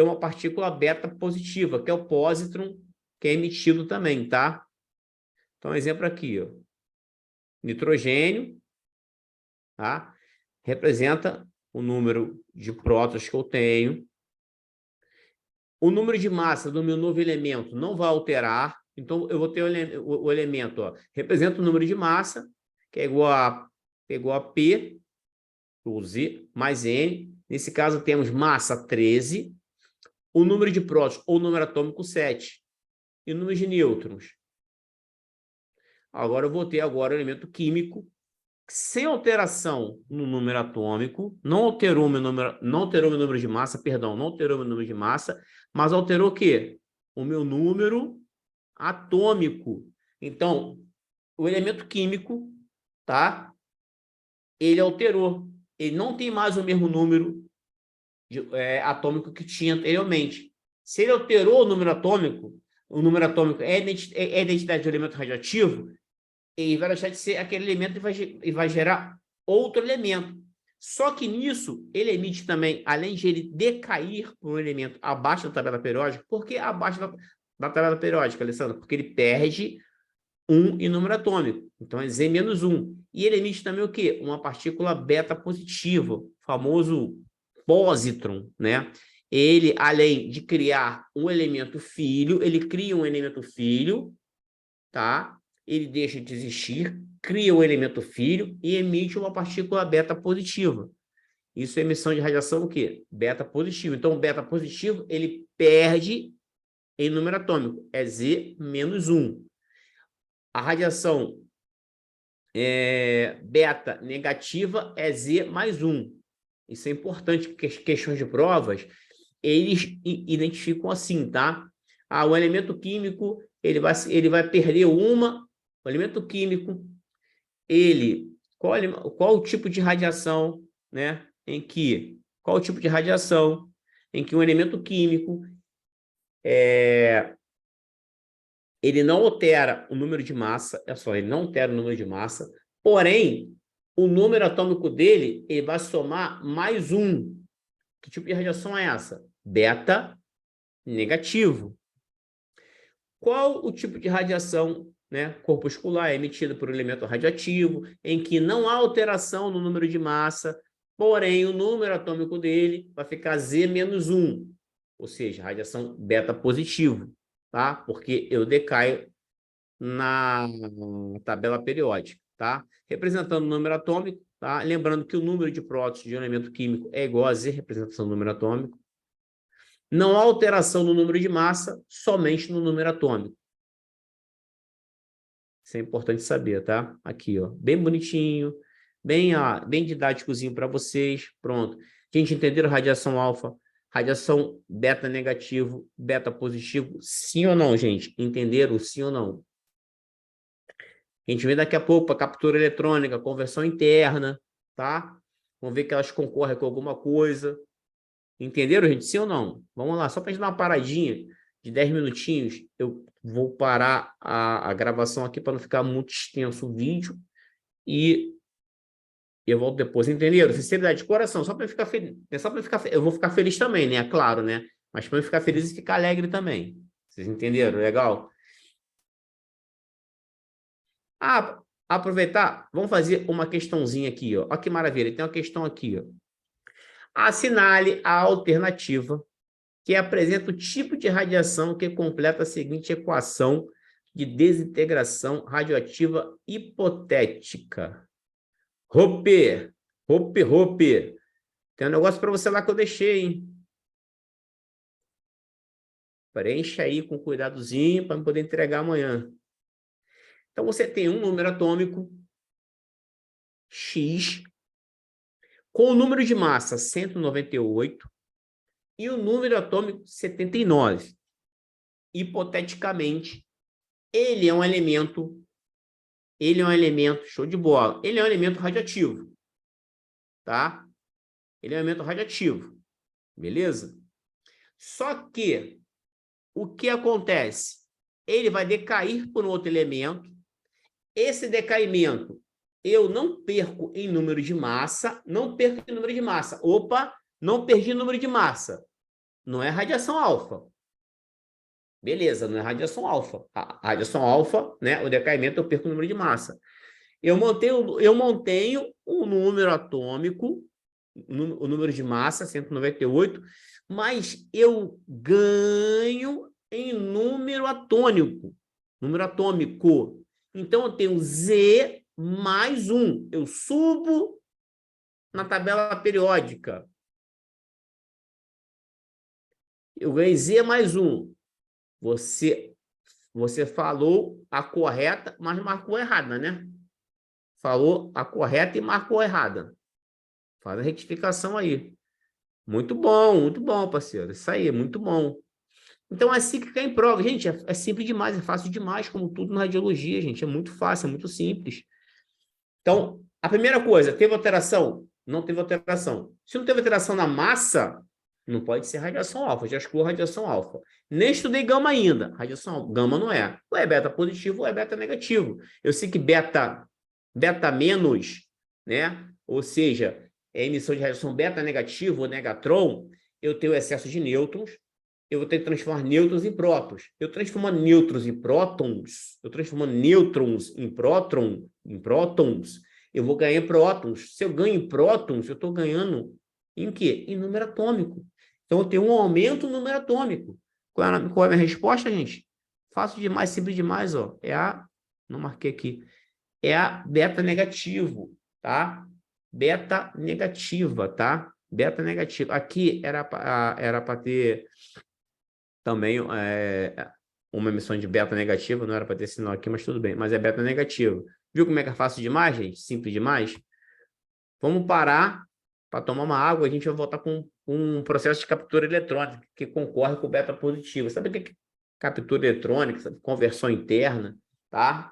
uma partícula beta positiva, que é o pósitron, que é emitido também, tá? Então, exemplo aqui, ó. Nitrogênio, tá? Representa o número de prótons que eu tenho. O número de massa do meu novo elemento não vai alterar. Então, eu vou ter o elemento, ó, representa o número de massa, que é igual a P, ou Z, mais N. Nesse caso, temos massa 13, o número de prótons, ou número atômico, 7. E o número de nêutrons. Agora, eu vou ter agora o elemento químico, sem alteração no número atômico, não alterou meu número de massa, perdão, não alterou meu número de massa, mas alterou o quê? O meu número atômico. Então, o elemento químico, tá? Ele alterou. Ele não tem mais o mesmo número atômico que tinha anteriormente. Se ele alterou o número atômico é a identidade do elemento radioativo, ele vai deixar de ser aquele elemento e vai gerar outro elemento. Só que nisso, ele emite também, além de ele decair por um elemento abaixo da tabela periódica. Por que abaixo da tabela periódica, Alessandro? Porque ele perde 1 em número atômico. Então, é Z menos 1. E ele emite também o quê? Uma partícula beta positiva, famoso pósitron, né? Ele, além de criar um elemento filho, ele cria um elemento filho, tá? Ele deixa de existir, cria um elemento filho e emite uma partícula beta positiva. Isso é emissão de radiação o quê? Beta positivo. Então, o beta positivo, ele perde em número atômico. É Z menos 1. A radiação beta negativa é Z mais 1. Isso é importante, porque as questões de provas, eles identificam assim, tá? O elemento químico, ele vai perder o elemento químico, qual o tipo de radiação, né? Qual o tipo de radiação em que um elemento químico ele não altera o número de massa, ele não altera o número de massa, porém, o número atômico dele, ele vai somar mais 1. Que tipo de radiação é essa? Beta negativo. Qual o tipo de radiação, né, corpuscular emitida por um elemento radioativo, em que não há alteração no número de massa, porém, o número atômico dele vai ficar Z menos 1, ou seja, radiação beta positivo, tá? Porque eu decaio na tabela periódica, tá? Representando o número atômico, tá? Lembrando que o número de prótons de um elemento químico é igual a Z, representação do número atômico. Não há alteração no número de massa, somente no número atômico. Isso é importante saber, tá? Aqui, ó, bem bonitinho, bem didáticozinho para vocês. Pronto. Gente, entenderam radiação alfa? Radiação beta negativo, beta positivo, sim ou não, gente? Entenderam? Sim ou não? A gente vê daqui a pouco para captura eletrônica, conversão interna, tá? Vamos ver que elas concorrem com alguma coisa. Entenderam, gente? Sim ou não? Vamos lá, só para a gente dar uma paradinha de 10 minutinhos. Eu vou parar a gravação aqui para não ficar muito extenso o vídeo. E eu volto depois. Entenderam? Sinceridade de coração, só para ficar feliz. Só para ficar eu vou ficar feliz também, né? Claro, né? Mas para eu ficar feliz e ficar alegre também. Vocês entenderam? Legal? Ah, aproveitar, vamos fazer uma questãozinha aqui, ó. Olha que maravilha, tem uma questão aqui, ó. Assinale a alternativa que apresenta o tipo de radiação que completa a seguinte equação de desintegração radioativa hipotética. Rope, rope. Tem um negócio para você lá que eu deixei, hein? Preencha aí com cuidadozinho para poder entregar amanhã. Então, você tem um número atômico, X, com o número de massa 198 e o número atômico 79. Hipoteticamente, ele é um elemento, show de bola, ele é um elemento radioativo, tá? Ele é um elemento radioativo, beleza? Só que, o que acontece? Ele vai decair por um outro elemento, esse decaimento eu não perco em número de massa, Opa, não perdi número de massa. Não é radiação alfa. Beleza, não é radiação alfa. A radiação alfa, né, o decaimento, eu perco o número de massa. Eu mantenho um número atômico, o número de massa, 198, mas eu ganho em número atômico. Então, eu tenho Z mais 1. Eu subo na tabela periódica. Eu ganhei Z mais 1. Você falou a correta, mas marcou errada, né? Falou a correta e marcou errada. Faz a retificação aí. Muito bom, parceiro. Isso aí, muito bom. Então, é assim que cai em prova. Gente, é simples demais, é fácil demais, como tudo na radiologia, gente. É muito fácil, é muito simples. Então, a primeira coisa, teve alteração? Não teve alteração. Se não teve alteração na massa, não pode ser radiação alfa. Já excluo radiação alfa. Nem estudei gama ainda. Radiação gama não é. Ou é beta positivo ou é beta negativo. Eu sei que beta menos, né? Ou seja, é emissão de radiação beta negativo ou negatron, eu tenho excesso de nêutrons, eu vou ter que transformar nêutrons em prótons. Eu transformando nêutrons em prótons, em prótons, eu vou ganhar em prótons. Se eu ganho em prótons, eu estou ganhando em quê? Em número atômico. Então, eu tenho um aumento no número atômico. Qual é a minha resposta, gente? Fácil demais, simples demais, ó. Não marquei aqui. É a beta negativo, tá? Beta negativa, tá? Beta negativa. Aqui era para ter também uma emissão de beta negativa, não era para ter sinal aqui, mas tudo bem. Mas é beta negativo. Viu como é que é fácil demais, gente? Simples demais? Vamos parar para tomar uma água, a gente vai voltar com um processo de captura eletrônica que concorre com o beta positivo. Sabe o que é captura eletrônica? Sabe? Conversão interna, tá?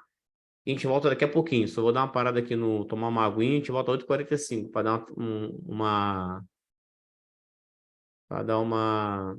A gente volta daqui a pouquinho. Só vou dar uma parada aqui no tomar uma aguinha, a gente volta 8h45 para dar uma